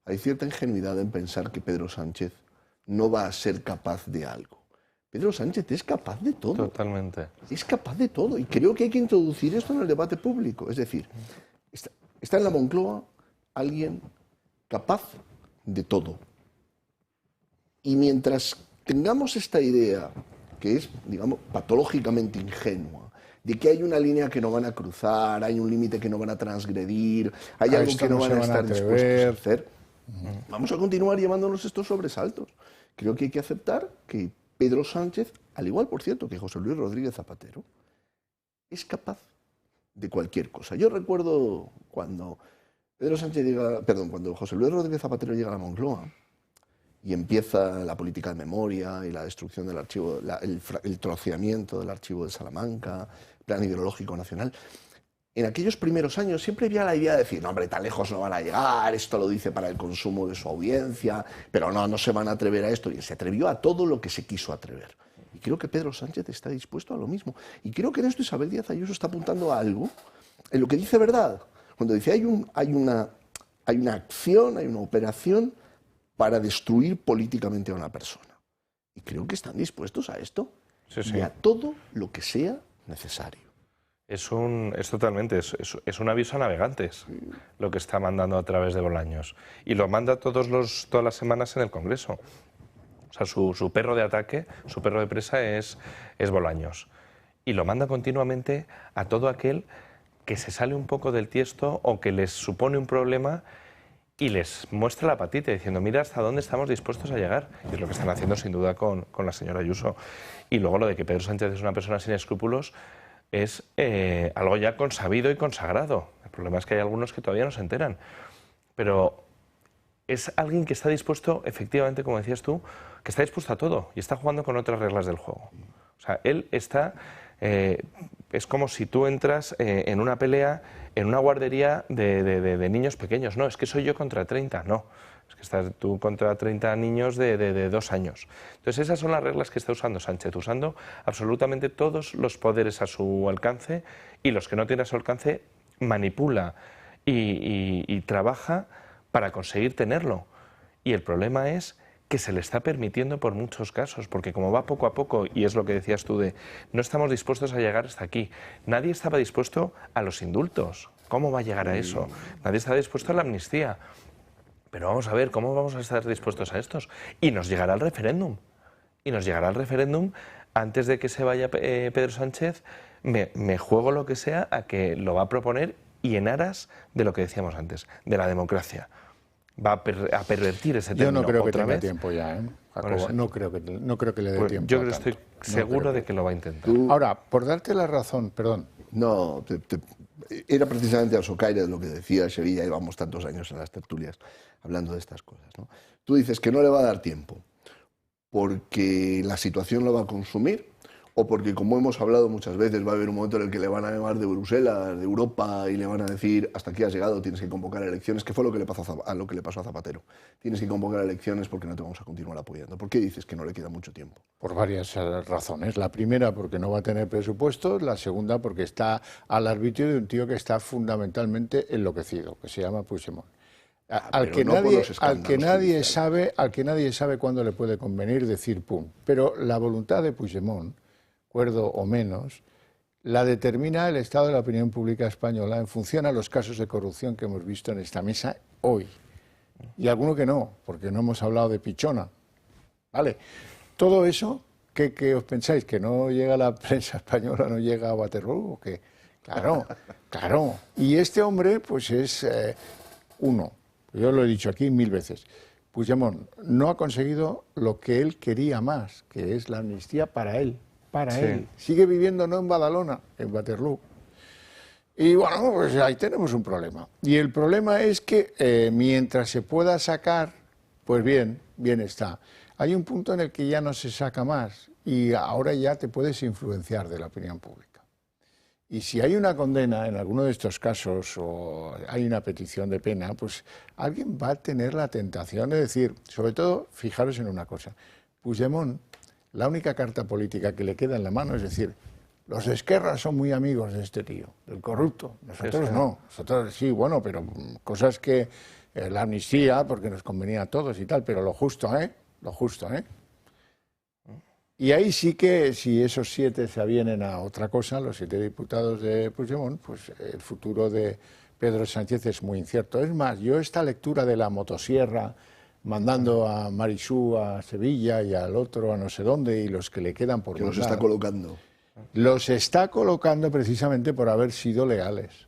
hay cierta ingenuidad en pensar que Pedro Sánchez no va a ser capaz de algo. Pedro Sánchez es capaz de todo. Totalmente. Es capaz de todo y creo que hay que introducir esto en el debate público. Es decir, está en la Moncloa alguien capaz de todo. Y mientras tengamos esta idea, que es, digamos, patológicamente ingenua, de que hay una línea que no van a cruzar, hay un límite que no van a transgredir, hay algo que no van a estar dispuestos a hacer, vamos a continuar llevándonos estos sobresaltos. Creo que hay que aceptar que Pedro Sánchez, al igual, por cierto, que José Luis Rodríguez Zapatero, es capaz de cualquier cosa. Yo recuerdo cuando cuando José Luis Rodríguez Zapatero llega a la Moncloa y empieza la política de memoria y la destrucción del archivo, el troceamiento del archivo de Salamanca, plan ideológico nacional. En aquellos primeros años siempre había la idea de decir, no, hombre, tan lejos no van a llegar, esto lo dice para el consumo de su audiencia, pero no se van a atrever a esto. Y se atrevió a todo lo que se quiso atrever. Y creo que Pedro Sánchez está dispuesto a lo mismo. Y creo que en esto Isabel Díaz Ayuso está apuntando a algo en lo que dice verdad. Cuando dice hay una acción, hay una operación para destruir políticamente a una persona. Y creo que están dispuestos a esto y a todo lo que sea necesario. Es totalmente, es un aviso a navegantes lo que está mandando a través de Bolaños. Y lo manda todas las semanas en el Congreso. O sea, su perro de ataque, su perro de presa es Bolaños. Y lo manda continuamente a todo aquel que se sale un poco del tiesto o que les supone un problema y les muestra la patita diciendo, mira hasta dónde estamos dispuestos a llegar. Y es lo que están haciendo sin duda con la señora Ayuso. Y luego lo de que Pedro Sánchez es una persona sin escrúpulos es algo ya consabido y consagrado. El problema es que hay algunos que todavía no se enteran. Pero es alguien que está dispuesto, efectivamente, como decías tú, que está dispuesto a todo y está jugando con otras reglas del juego. O sea, él está... es como si tú entras en una pelea en una guardería de niños pequeños. No, es que soy yo contra 30, no. Es que estás tú contra 30 niños de 2 años. Entonces esas son las reglas que está usando Sánchez, usando absolutamente todos los poderes a su alcance y los que no tiene a su alcance manipula y trabaja para conseguir tenerlo. Y el problema es que se le está permitiendo por muchos casos, porque como va poco a poco, y es lo que decías tú de no estamos dispuestos a llegar hasta aquí, nadie estaba dispuesto a los indultos. ¿Cómo va a llegar a eso? Nadie está dispuesto a la amnistía. Pero vamos a ver, ¿cómo vamos a estar dispuestos a estos? Y nos llegará el referéndum. y nos llegará el referéndum antes de que se vaya Pedro Sánchez. Me juego lo que sea a que lo va a proponer y en aras de lo que decíamos antes, de la democracia. Va a pervertir ese término. Yo no creo que otra tenga vez. tiempo ya, Jacobo. No creo que le dé Pues tiempo. yo estoy seguro de que lo va a intentar. Ahora, por darte la razón, perdón. No, era precisamente al socaire de lo que decía Sevilla, llevamos tantos años en las tertulias hablando de estas cosas, ¿no? Tú dices que no le va a dar tiempo porque la situación lo va a consumir o porque, como hemos hablado muchas veces, va a haber un momento en el que le van a llamar de Bruselas, de Europa, y le van a decir, hasta aquí has llegado, tienes que convocar elecciones, que fue lo que le pasó a Zapatero. Tienes que convocar elecciones porque no te vamos a continuar apoyando. ¿Por qué dices que no le queda mucho tiempo? Por varias razones. La primera, porque no va a tener presupuestos. La segunda, porque está al arbitrio de un tío que está fundamentalmente enloquecido, que se llama Puigdemont. Al que nadie sabe cuándo le puede convenir decir pum. Pero la voluntad de Puigdemont, acuerdo o menos, la determina el estado de la opinión pública española en función a los casos de corrupción que hemos visto en esta mesa hoy. Y alguno que no, porque no hemos hablado de Pichona. ¿Vale? Todo eso, ¿qué os pensáis? ¿Que no llega a la prensa española, no llega a Waterloo? ¿O qué? Claro, claro. Y este hombre, pues es uno. Yo lo he dicho aquí 1000 veces. Puigdemont no ha conseguido lo que él quería más, que es la amnistía para él. Para él. Sigue viviendo no en Badalona, en Waterloo. Y bueno, pues ahí tenemos un problema. Y el problema es que mientras se pueda sacar, pues bien está. Hay un punto en el que ya no se saca más y ahora ya te puedes influenciar de la opinión pública. Y si hay una condena en alguno de estos casos o hay una petición de pena, pues alguien va a tener la tentación de decir, sobre todo, fijaros en una cosa, Puigdemont, la única carta política que le queda en la mano es decir, los de Esquerra son muy amigos de este tío, del corrupto. Nosotros no. Nosotros sí, bueno, pero cosas que la amnistía, porque nos convenía a todos y tal, pero lo justo, ¿eh? Lo justo, ¿eh? Y ahí sí que, si esos 7 se avienen a otra cosa, los 7 diputados de Puigdemont, pues el futuro de Pedro Sánchez es muy incierto. Es más, yo esta lectura de la motosierra, mandando a Marisú a Sevilla y al otro a no sé dónde, y los que le quedan por que los está colocando. Los está colocando precisamente por haber sido leales.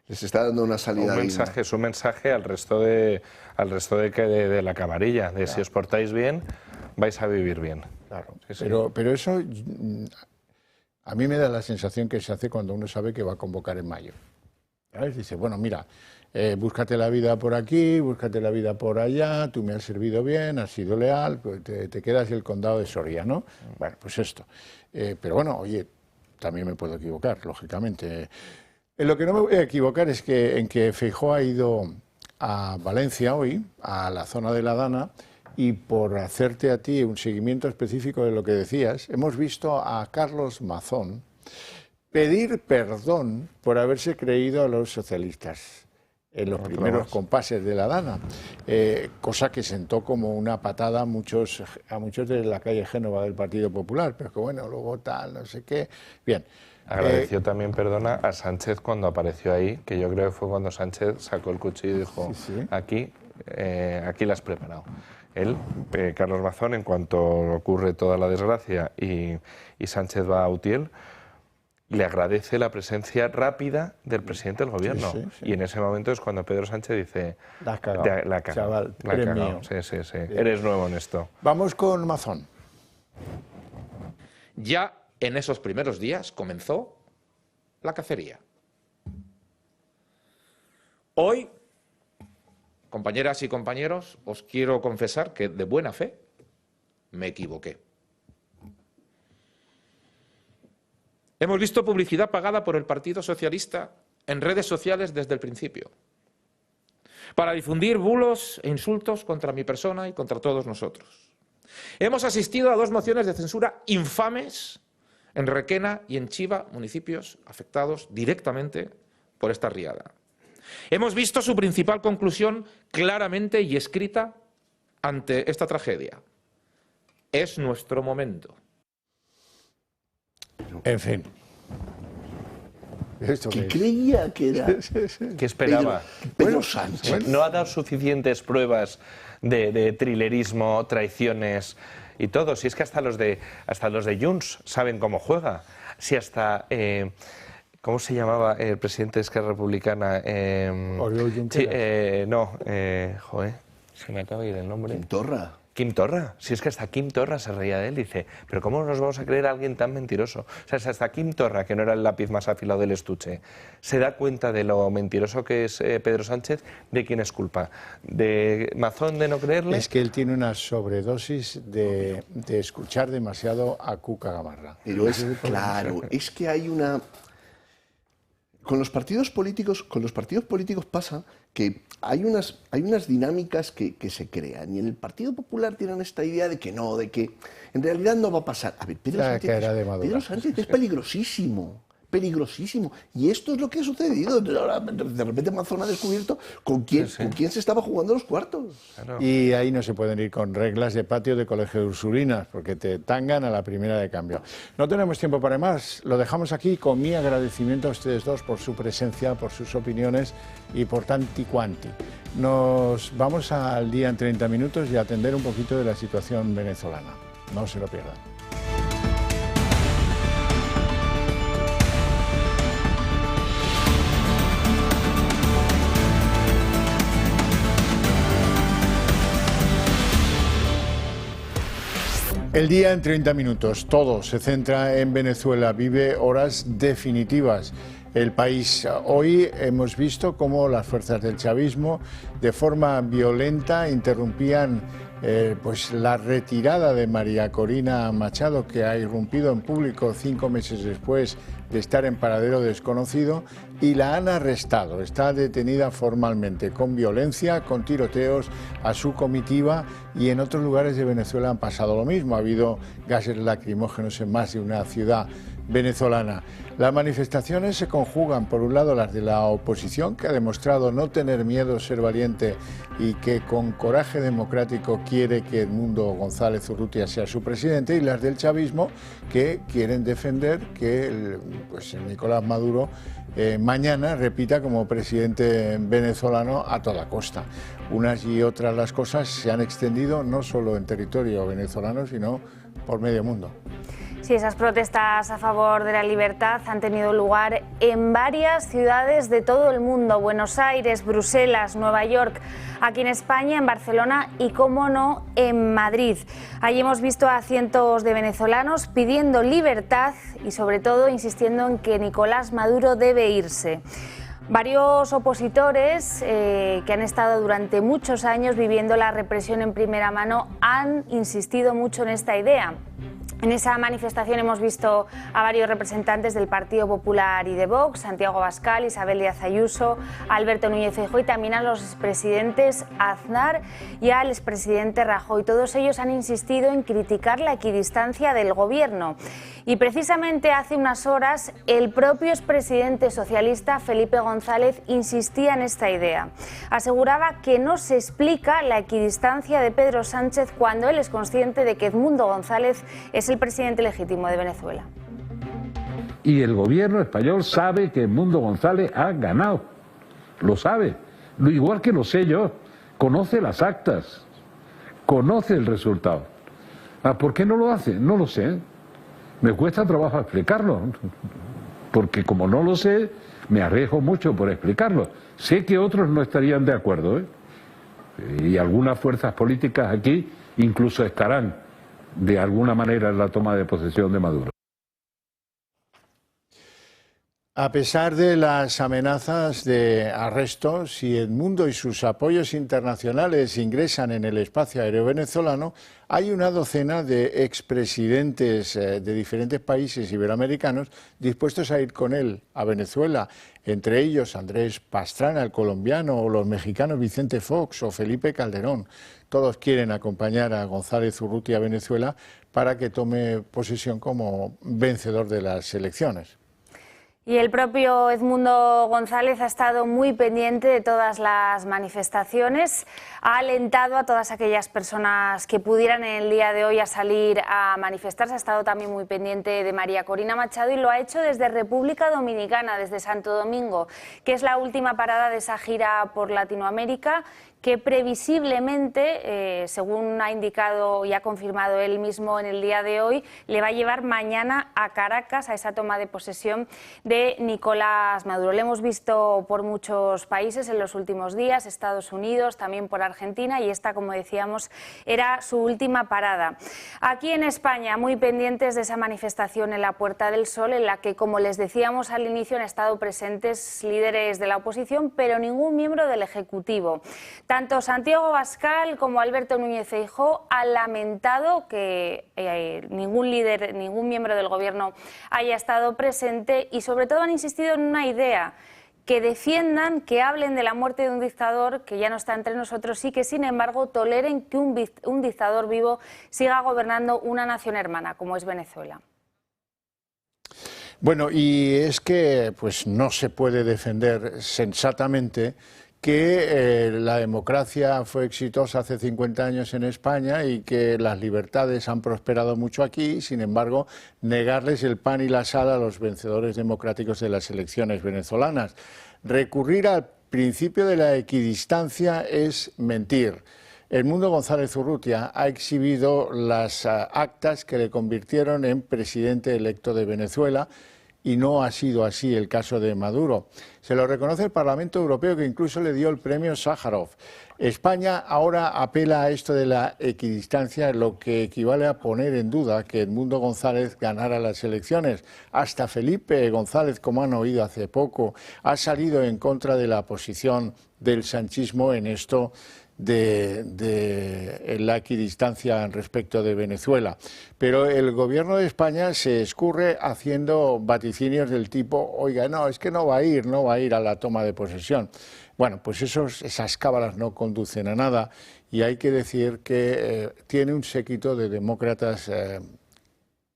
Les está dando una salida. Es un mensaje al resto de la camarilla, de si os portáis bien, vais a vivir bien. Claro, pero eso a mí me da la sensación que se hace cuando uno sabe que va a convocar en mayo. ¿Sabes? Dice, bueno, mira, búscate la vida por aquí, búscate la vida por allá, tú me has servido bien, has sido leal, pues te quedas el condado de Soria, ¿no? Bueno, pues esto. Pero bueno, oye, también me puedo equivocar, lógicamente. En lo que no me voy a equivocar es en que Feijóo ha ido a Valencia hoy, a la zona de la Dana, y por hacerte a ti un seguimiento específico de lo que decías, hemos visto a Carlos Mazón pedir perdón por haberse creído a los socialistas en los primeros compases de la Dana, cosa que sentó como una patada a muchos de la calle Génova del Partido Popular, pero que bueno, luego tal, no sé qué. Bien. Agradeció también, perdona, a Sánchez cuando apareció ahí, que yo creo que fue cuando Sánchez sacó el cuchillo y dijo, aquí la has preparado. Él, Carlos Mazón, en cuanto ocurre toda la desgracia y Sánchez va a Utiel, le agradece la presencia rápida del presidente del gobierno. Sí. Y en ese momento es cuando Pedro Sánchez dice, la has cagado, la chaval, la eres cagado. mío. Sí. Eres nuevo en esto. Vamos con Mazón. Ya en esos primeros días comenzó la cacería. Hoy, compañeras y compañeros, os quiero confesar que de buena fe me equivoqué. Hemos visto publicidad pagada por el Partido Socialista en redes sociales desde el principio, para difundir bulos e insultos contra mi persona y contra todos nosotros. Hemos asistido a 2 mociones de censura infames en Requena y en Chiva, municipios afectados directamente por esta riada. Hemos visto su principal conclusión claramente y escrita ante esta tragedia. Es nuestro momento. En fin. ¿Qué creía que era? ¿Qué esperaba? Pedro Sánchez. No ha dado suficientes pruebas de trilerismo, traiciones y todo. Si es que hasta los de Junts saben cómo juega. Si hasta... ¿Cómo se llamaba el presidente de Esquerra Republicana? Oriol Junqueras. Joder, se me acaba de ir el nombre. Quim Torra. Si es que hasta Quim Torra se reía de él, dice, pero ¿cómo nos vamos a creer a alguien tan mentiroso? O sea, si hasta Quim Torra, que no era el lápiz más afilado del estuche, se da cuenta de lo mentiroso que es Pedro Sánchez, ¿de quién es culpa? ¿De Mazón de no creerle? Es que él tiene una sobredosis de escuchar demasiado a Cuca Gamarra. Pero claro, es que hay una... Con los partidos políticos pasa que hay unas dinámicas que se crean y en el Partido Popular tienen esta idea de que no, de que en realidad no va a pasar. A ver, Pedro Sánchez es peligrosísimo. Y esto es lo que ha sucedido. De repente Mazón ha descubierto con quién se estaba jugando los cuartos. Claro. Y ahí no se pueden ir con reglas de patio de colegio de Ursulinas, porque te tangan a la primera de cambio. No tenemos tiempo para más. Lo dejamos aquí con mi agradecimiento a ustedes dos por su presencia, por sus opiniones y por tanti quanti. Nos vamos al día en 30 minutos y a atender un poquito de la situación venezolana. No se lo pierdan. El día en 30 minutos, todo se centra en Venezuela, vive horas definitivas. El país, hoy hemos visto cómo las fuerzas del chavismo de forma violenta interrumpían la retirada de María Corina Machado, que ha irrumpido en público 5 meses después de estar en paradero desconocido, y la han arrestado. Está detenida formalmente, con violencia, con tiroteos a su comitiva, y en otros lugares de Venezuela han pasado lo mismo. Ha habido gases lacrimógenos en más de una ciudad venezolana. Las manifestaciones se conjugan, por un lado, las de la oposición, que ha demostrado no tener miedo, ser valiente y que con coraje democrático quiere que Edmundo González Urrutia sea su presidente, y las del chavismo, que quieren defender que el Nicolás Maduro mañana repita como presidente venezolano a toda costa. Unas y otras las cosas se han extendido no solo en territorio venezolano, sino por medio mundo. Sí, esas protestas a favor de la libertad han tenido lugar en varias ciudades de todo el mundo: Buenos Aires, Bruselas, Nueva York, aquí en España, en Barcelona y, cómo no, en Madrid. Allí hemos visto a cientos de venezolanos pidiendo libertad y, sobre todo, insistiendo en que Nicolás Maduro debe irse. Varios opositores que han estado durante muchos años viviendo la represión en primera mano han insistido mucho en esta idea. En esa manifestación hemos visto a varios representantes del Partido Popular y de Vox: Santiago Abascal, Isabel Díaz Ayuso, Alberto Núñez Feijóo, y también a los expresidentes Aznar y al expresidente Rajoy. Todos ellos han insistido en criticar la equidistancia del gobierno. Y precisamente hace unas horas el propio expresidente socialista Felipe González insistía en esta idea. Aseguraba que no se explica la equidistancia de Pedro Sánchez cuando él es consciente de que Edmundo González es el presidente legítimo de Venezuela. Y el gobierno español sabe que Edmundo González ha ganado. Lo sabe. Igual que lo sé yo. Conoce las actas. Conoce el resultado. ¿Por qué no lo hace? No lo sé. Me cuesta trabajo explicarlo. Porque como no lo sé, me arriesgo mucho por explicarlo. Sé que otros no estarían de acuerdo, ¿eh? Y algunas fuerzas políticas aquí incluso estarán de alguna manera en la toma de posesión de Maduro. A pesar de las amenazas de arresto, si Edmundo y sus apoyos internacionales ingresan en el espacio aéreo venezolano, hay una docena de expresidentes de diferentes países iberoamericanos dispuestos a ir con él a Venezuela, entre ellos Andrés Pastrana, el colombiano, o los mexicanos Vicente Fox o Felipe Calderón. Todos quieren acompañar a González Urrutia a Venezuela para que tome posesión como vencedor de las elecciones. Y el propio Edmundo González ha estado muy pendiente de todas las manifestaciones, ha alentado a todas aquellas personas que pudieran en el día de hoy a salir a manifestarse, ha estado también muy pendiente de María Corina Machado y lo ha hecho desde República Dominicana, desde Santo Domingo, que es la última parada de esa gira por Latinoamérica, que previsiblemente, según ha indicado y ha confirmado él mismo en el día de hoy, le va a llevar mañana a Caracas, a esa toma de posesión de Nicolás Maduro. Lo hemos visto por muchos países en los últimos días, Estados Unidos, también por Argentina, y esta, como decíamos, era su última parada. Aquí en España, muy pendientes de esa manifestación en la Puerta del Sol, en la que, como les decíamos al inicio, han estado presentes líderes de la oposición, pero ningún miembro del Ejecutivo. Tanto Santiago Abascal como Alberto Núñez Feijóo han lamentado que ningún líder, ningún miembro del Gobierno haya estado presente y sobre todo han insistido en una idea: que defiendan, que hablen de la muerte de un dictador que ya no está entre nosotros y que, sin embargo, toleren que un dictador vivo siga gobernando una nación hermana como es Venezuela. Bueno, y es que pues no se puede defender sensatamente que la democracia fue exitosa hace 50 años en España y que las libertades han prosperado mucho aquí, sin embargo, negarles el pan y la sal a los vencedores democráticos de las elecciones venezolanas. Recurrir al principio de la equidistancia es mentir. Edmundo González Urrutia ha exhibido las actas que le convirtieron en presidente electo de Venezuela, y no ha sido así el caso de Maduro. Se lo reconoce el Parlamento Europeo, que incluso le dio el premio Sájarov. España ahora apela a esto de la equidistancia, lo que equivale a poner en duda que Edmundo González ganara las elecciones. Hasta Felipe González, como han oído hace poco, ha salido en contra de la posición del sanchismo en esto de la equidistancia respecto de Venezuela. Pero el gobierno de España se escurre haciendo vaticinios del tipo: oiga, no, es que no va a ir a la toma de posesión. Bueno, pues esas cábalas no conducen a nada, y hay que decir que tiene un séquito de demócratas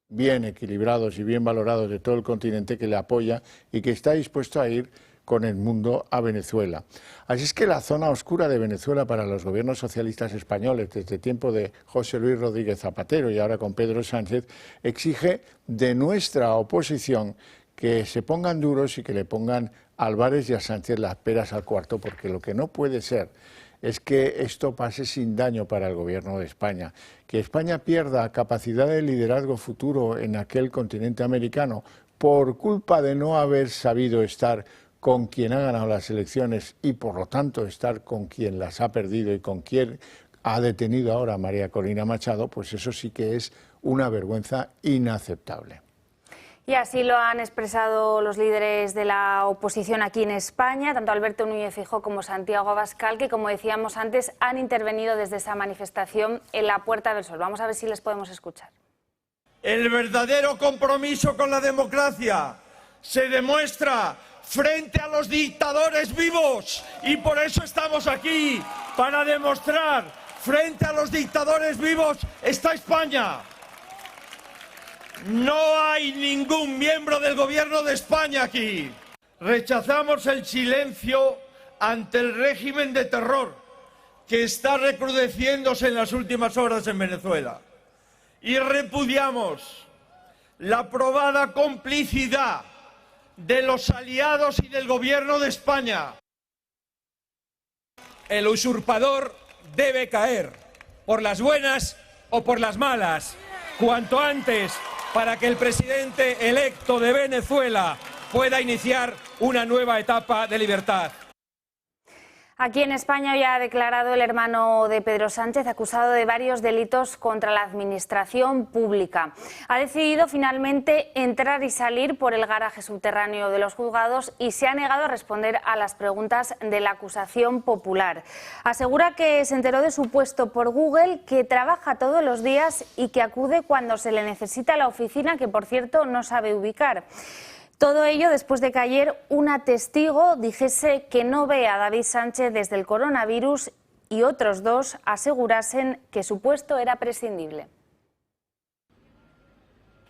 bien equilibrados y bien valorados de todo el continente que le apoya y que está dispuesto a ir con Edmundo a Venezuela. Así es que la zona oscura de Venezuela para los gobiernos socialistas españoles, desde tiempo de José Luis Rodríguez Zapatero y ahora con Pedro Sánchez, exige de nuestra oposición que se pongan duros y que le pongan a Álvarez y a Sánchez las peras al cuarto, porque lo que no puede ser es que esto pase sin daño para el gobierno de España, que España pierda capacidad de liderazgo futuro en aquel continente americano por culpa de no haber sabido estar con quien ha ganado las elecciones y por lo tanto estar con quien las ha perdido y con quien ha detenido ahora a María Corina Machado. Pues eso sí que es una vergüenza inaceptable. Y así lo han expresado los líderes de la oposición aquí en España, tanto Alberto Núñez Feijóo como Santiago Abascal, que, como decíamos antes, han intervenido desde esa manifestación en la Puerta del Sol. Vamos a ver si les podemos escuchar. El verdadero compromiso con la democracia se demuestra frente a los dictadores vivos, y por eso estamos aquí, para demostrar: frente a los dictadores vivos está España. No hay ningún miembro del gobierno de España aquí. Rechazamos el silencio ante el régimen de terror que está recrudeciéndose en las últimas horas en Venezuela, y repudiamos la probada complicidad de los aliados y del gobierno de España. El usurpador debe caer, por las buenas o por las malas, cuanto antes, para que el presidente electo de Venezuela pueda iniciar una nueva etapa de libertad. Aquí en España hoy ha declarado el hermano de Pedro Sánchez, acusado de varios delitos contra la administración pública. Ha decidido finalmente entrar y salir por el garaje subterráneo de los juzgados y se ha negado a responder a las preguntas de la acusación popular. Asegura que se enteró de su puesto por Google, que trabaja todos los días y que acude cuando se le necesita a la oficina, que por cierto no sabe ubicar. Todo ello después de que ayer una testigo dijese que no ve a David Sánchez desde el coronavirus y otros dos asegurasen que su puesto era prescindible.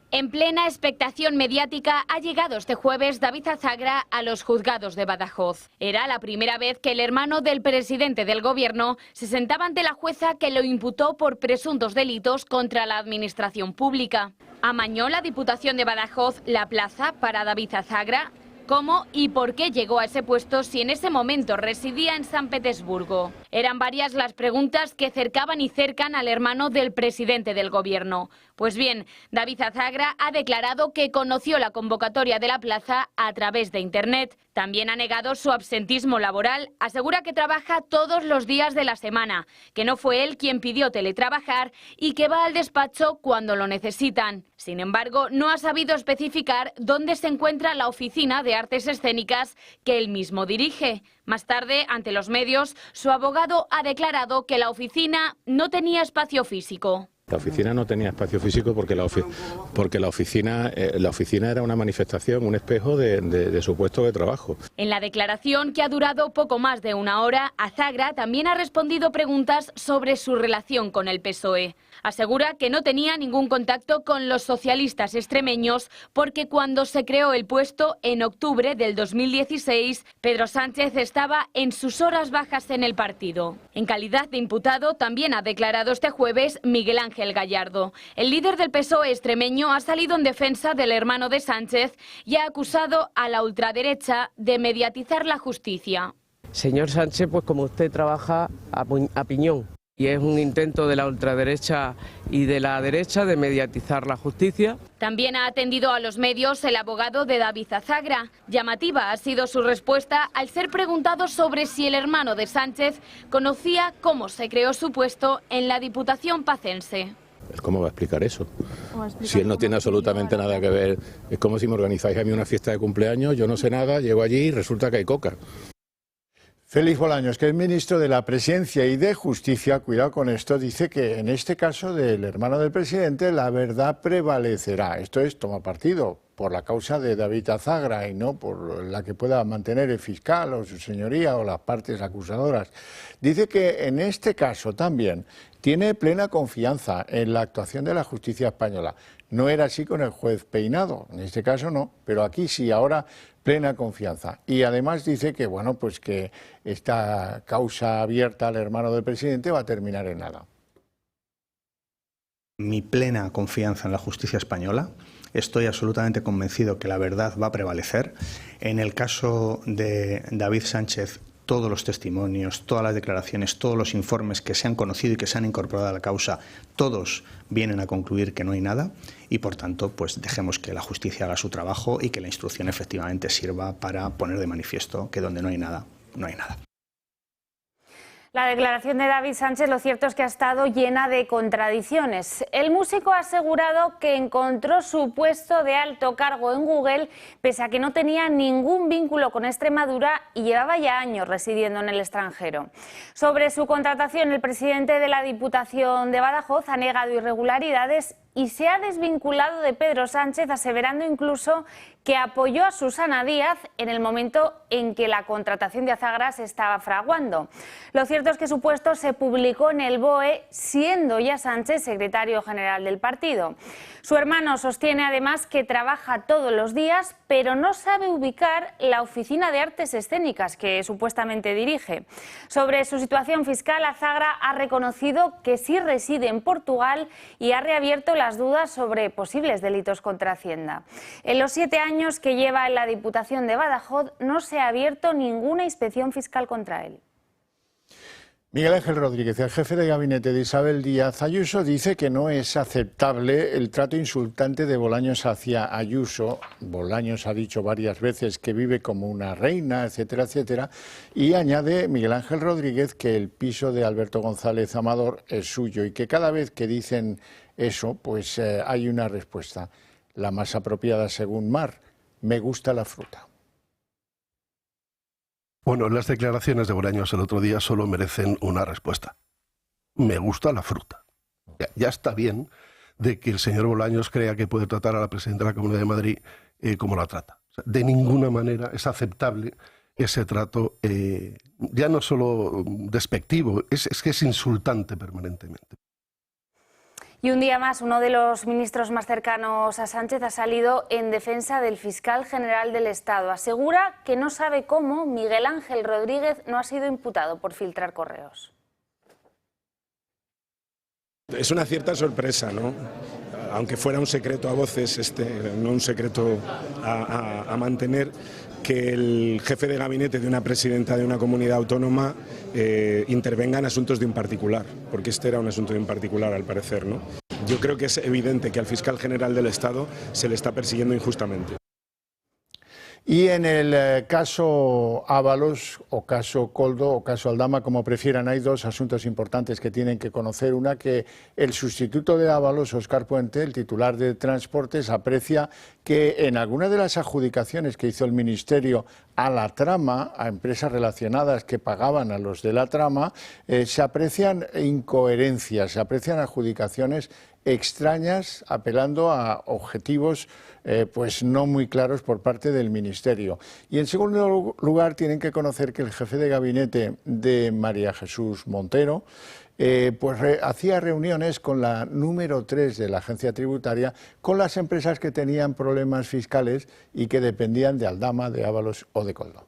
En plena expectación mediática ha llegado este jueves David Azagra a los juzgados de Badajoz. Era la primera vez que el hermano del presidente del gobierno se sentaba ante la jueza que lo imputó por presuntos delitos contra la administración pública. Amañó la Diputación de Badajoz la plaza para David Azagra. ¿Cómo y por qué llegó a ese puesto si en ese momento residía en San Petersburgo? Eran varias las preguntas que cercaban y cercan al hermano del presidente del gobierno. Pues bien, David Azagra ha declarado que conoció la convocatoria de la plaza a través de Internet. También ha negado su absentismo laboral, asegura que trabaja todos los días de la semana, que no fue él quien pidió teletrabajar y que va al despacho cuando lo necesitan. Sin embargo, no ha sabido especificar dónde se encuentra la oficina de artes escénicas que él mismo dirige. Más tarde, ante los medios, su abogado ha declarado que la oficina no tenía espacio físico. La oficina no tenía espacio físico porque la oficina era una manifestación, un espejo de su puesto de trabajo. En la declaración, que ha durado poco más de una hora, Azagra también ha respondido preguntas sobre su relación con el PSOE. Asegura que no tenía ningún contacto con los socialistas extremeños porque cuando se creó el puesto en octubre del 2016, Pedro Sánchez estaba en sus horas bajas en el partido. En calidad de imputado también ha declarado este jueves Miguel Ángel Gallardo. El líder del PSOE extremeño ha salido en defensa del hermano de Sánchez y ha acusado a la ultraderecha de mediatizar la justicia. Señor Sánchez, pues como usted trabaja a piñón. Y es un intento de la ultraderecha y de la derecha de mediatizar la justicia. También ha atendido a los medios el abogado de David Azagra. Llamativa ha sido su respuesta al ser preguntado sobre si el hermano de Sánchez conocía cómo se creó su puesto en la Diputación pacense. ¿Cómo va a explicar eso? Si él no tiene absolutamente nada que ver. Es como si me organizáis a mí una fiesta de cumpleaños, yo no sé nada, llego allí y resulta que hay coca. Félix Bolaños, que es ministro de la Presidencia y de Justicia, cuidado con esto, dice que en este caso del hermano del presidente la verdad prevalecerá. Esto es, toma partido por la causa de David Azagra y no por la que pueda mantener el fiscal o su señoría o las partes acusadoras. Dice que en este caso también tiene plena confianza en la actuación de la justicia española. No era así con el juez Peinado, en este caso no, pero aquí sí, ahora plena confianza. Y además dice que, bueno, pues que esta causa abierta al hermano del presidente va a terminar en nada. Mi plena confianza en la justicia española. Estoy absolutamente convencido que la verdad va a prevalecer. En el caso de David Sánchez, todos los testimonios, todas las declaraciones, todos los informes que se han conocido y que se han incorporado a la causa, todos vienen a concluir que no hay nada y, por tanto, pues dejemos que la justicia haga su trabajo y que la instrucción efectivamente sirva para poner de manifiesto que donde no hay nada, no hay nada. La declaración de David Sánchez, lo cierto es que ha estado llena de contradicciones. El músico ha asegurado que encontró su puesto de alto cargo en Google, pese a que no tenía ningún vínculo con Extremadura y llevaba ya años residiendo en el extranjero. Sobre su contratación, el presidente de la Diputación de Badajoz ha negado irregularidades y se ha desvinculado de Pedro Sánchez, aseverando incluso que apoyó a Susana Díaz en el momento en que la contratación de Azagra se estaba fraguando. Lo cierto es que su puesto se publicó en el BOE, siendo ya Sánchez secretario general del partido. Su hermano sostiene además que trabaja todos los días, pero no sabe ubicar la oficina de artes escénicas que supuestamente dirige. Sobre su situación fiscal, Azagra ha reconocido que sí reside en Portugal y ha reabierto las dudas sobre posibles delitos contra Hacienda. En los 7 años que lleva en la Diputación de Badajoz no se ha abierto ninguna inspección fiscal contra él. Miguel Ángel Rodríguez, el jefe de gabinete de Isabel Díaz Ayuso, dice que no es aceptable el trato insultante de Bolaños hacia Ayuso. Bolaños ha dicho varias veces que vive como una reina, etcétera, etcétera. Y añade Miguel Ángel Rodríguez que el piso de Alberto González Amador es suyo y que cada vez que dicen eso, pues hay una respuesta. La más apropiada según Mar, me gusta la fruta. Bueno, las declaraciones de Bolaños el otro día solo merecen una respuesta. Me gusta la fruta. Ya está bien de que el señor Bolaños crea que puede tratar a la presidenta de la Comunidad de Madrid como la trata. O sea, de ninguna manera es aceptable ese trato, ya no solo despectivo, es que es insultante permanentemente. Y un día más, uno de los ministros más cercanos a Sánchez ha salido en defensa del fiscal general del Estado. Asegura que no sabe cómo Miguel Ángel Rodríguez no ha sido imputado por filtrar correos. Es una cierta sorpresa, ¿no? Aunque fuera un secreto a voces, no un secreto a mantener, que el jefe de gabinete de una presidenta de una comunidad autónoma intervenga en asuntos de un particular, porque este era un asunto de un particular al parecer, ¿no? Yo creo que es evidente que al fiscal general del Estado se le está persiguiendo injustamente. Y en el caso Ábalos, o caso Koldo, o caso Aldama, como prefieran, hay dos asuntos importantes que tienen que conocer. Una, que el sustituto de Ábalos, Óscar Puente, el titular de Transportes, aprecia que en alguna de las adjudicaciones que hizo el Ministerio a la trama, a empresas relacionadas que pagaban a los de la trama, se aprecian incoherencias, se aprecian adjudicaciones extrañas, apelando a objetivos pues no muy claros por parte del Ministerio. Y en segundo lugar, tienen que conocer que el jefe de gabinete de María Jesús Montero hacía reuniones con la número 3 de la agencia tributaria, con las empresas que tenían problemas fiscales y que dependían de Aldama, de Ábalos o de Koldo.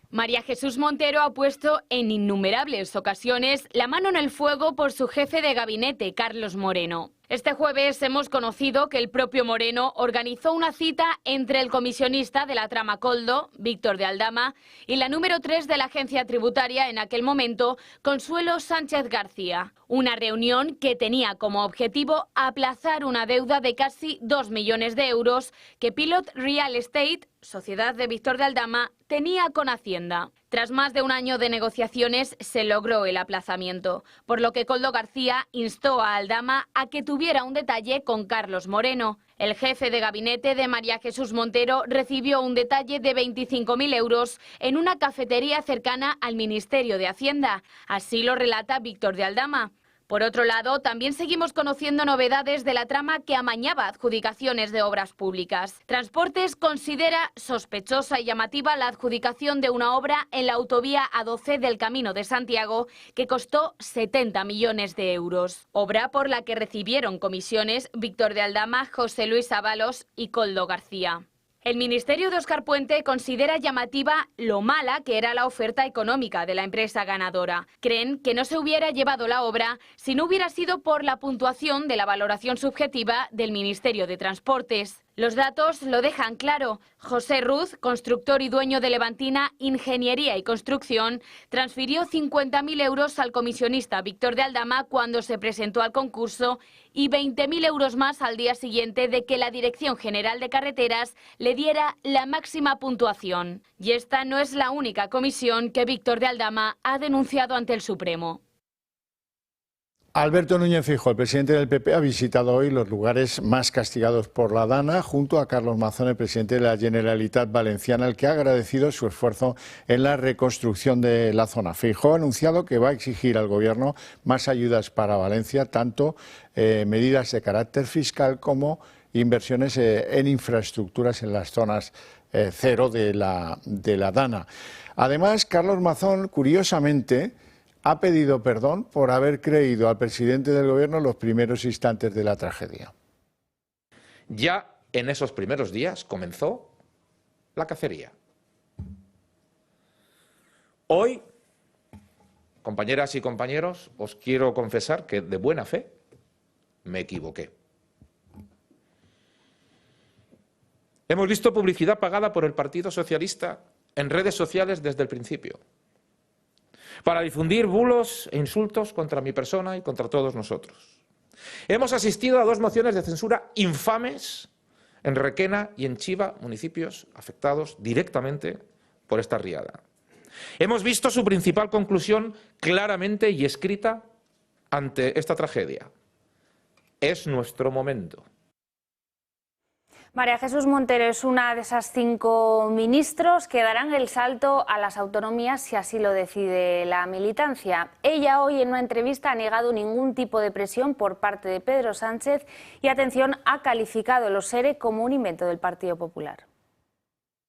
María Jesús Montero ha puesto en innumerables ocasiones la mano en el fuego por su jefe de gabinete, Carlos Moreno. Este jueves hemos conocido que el propio Moreno organizó una cita entre el comisionista de la trama Koldo, Víctor de Aldama, y la número 3 de la agencia tributaria en aquel momento, Consuelo Sánchez García. Una reunión que tenía como objetivo aplazar una deuda de casi 2 millones de euros que Pilot Real Estate, sociedad de Víctor de Aldama, tenía con Hacienda. Tras más de un año de negociaciones se logró el aplazamiento, por lo que Koldo García instó a Aldama a que tuviera un detalle con Carlos Moreno. El jefe de gabinete de María Jesús Montero recibió un detalle de 25.000 euros en una cafetería cercana al Ministerio de Hacienda. Así lo relata Víctor de Aldama. Por otro lado, también seguimos conociendo novedades de la trama que amañaba adjudicaciones de obras públicas. Transportes considera sospechosa y llamativa la adjudicación de una obra en la autovía A12 del Camino de Santiago que costó 70 millones de euros. Obra por la que recibieron comisiones Víctor de Aldama, José Luis Ábalos y Koldo García. El Ministerio de Óscar Puente considera llamativa lo mala que era la oferta económica de la empresa ganadora. Creen que no se hubiera llevado la obra si no hubiera sido por la puntuación de la valoración subjetiva del Ministerio de Transportes. Los datos lo dejan claro. José Ruz, constructor y dueño de Levantina Ingeniería y Construcción, transfirió 50.000 euros al comisionista Víctor de Aldama cuando se presentó al concurso y 20.000 euros más al día siguiente de que la Dirección General de Carreteras le diera la máxima puntuación. Y esta no es la única comisión que Víctor de Aldama ha denunciado ante el Supremo. Alberto Núñez Feijóo, el presidente del PP, ha visitado hoy los lugares más castigados por la DANA, junto a Carlos Mazón, el presidente de la Generalitat Valenciana, el que ha agradecido su esfuerzo en la reconstrucción de la zona. Feijóo ha anunciado que va a exigir al Gobierno más ayudas para Valencia, tanto medidas de carácter fiscal como inversiones en infraestructuras en las zonas cero de la DANA. Además, Carlos Mazón, curiosamente, ha pedido perdón por haber creído al presidente del Gobierno en los primeros instantes de la tragedia. Ya en esos primeros días comenzó la cacería. Hoy, compañeras y compañeros, os quiero confesar que de buena fe me equivoqué. Hemos visto publicidad pagada por el Partido Socialista en redes sociales desde el principio, para difundir bulos e insultos contra mi persona y contra todos nosotros. Hemos asistido a 2 mociones de censura infames en Requena y en Chiva, municipios afectados directamente por esta riada. Hemos visto su principal conclusión claramente y escrita ante esta tragedia. Es nuestro momento. María Jesús Montero es una de esas 5 ministros que darán el salto a las autonomías si así lo decide la militancia. Ella hoy en una entrevista ha negado ningún tipo de presión por parte de Pedro Sánchez y, atención, ha calificado los ERE como un invento del Partido Popular.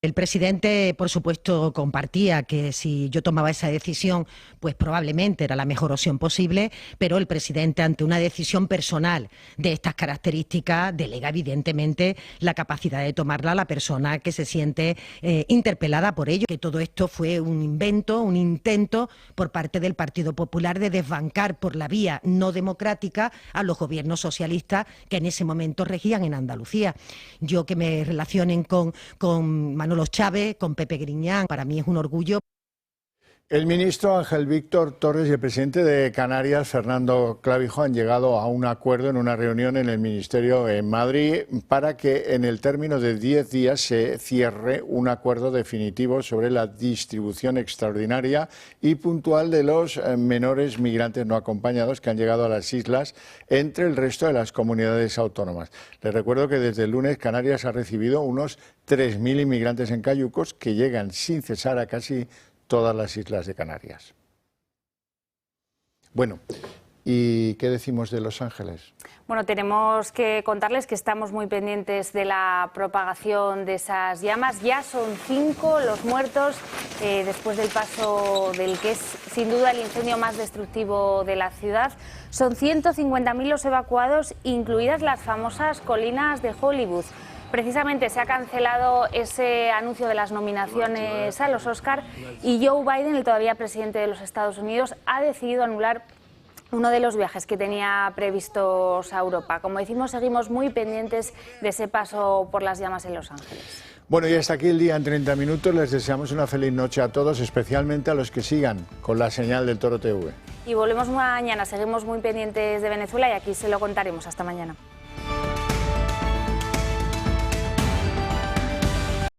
El presidente, por supuesto, compartía que si yo tomaba esa decisión, pues probablemente era la mejor opción posible, pero el presidente, ante una decisión personal de estas características, delega evidentemente la capacidad de tomarla a la persona que se siente interpelada por ello. Que todo esto fue un invento, un intento por parte del Partido Popular de desbancar por la vía no democrática a los gobiernos socialistas que en ese momento regían en Andalucía. Yo que me relacionen con Manolo Chávez, con Pepe Griñán, para mí es un orgullo. El ministro Ángel Víctor Torres y el presidente de Canarias, Fernando Clavijo, han llegado a un acuerdo en una reunión en el Ministerio en Madrid para que en el término de 10 días se cierre un acuerdo definitivo sobre la distribución extraordinaria y puntual de los menores migrantes no acompañados que han llegado a las islas entre el resto de las comunidades autónomas. Les recuerdo que desde el lunes Canarias ha recibido unos 3.000 inmigrantes en cayucos que llegan sin cesar a casi todas las islas de Canarias. Bueno, ¿y qué decimos de Los Ángeles? Bueno, tenemos que contarles que estamos muy pendientes de la propagación de esas llamas. Ya son 5 los muertos después del paso del que es sin duda el incendio más destructivo de la ciudad. Son 150.000 los evacuados, incluidas las famosas colinas de Hollywood. Precisamente se ha cancelado ese anuncio de las nominaciones a los Oscar y Joe Biden, el todavía presidente de los Estados Unidos, ha decidido anular uno de los viajes que tenía previstos a Europa. Como decimos, seguimos muy pendientes de ese paso por las llamas en Los Ángeles. Bueno, y hasta aquí el día en 30 minutos. Les deseamos una feliz noche a todos, especialmente a los que sigan con la señal del Toro TV. Y volvemos mañana, seguimos muy pendientes de Venezuela y aquí se lo contaremos. Hasta mañana.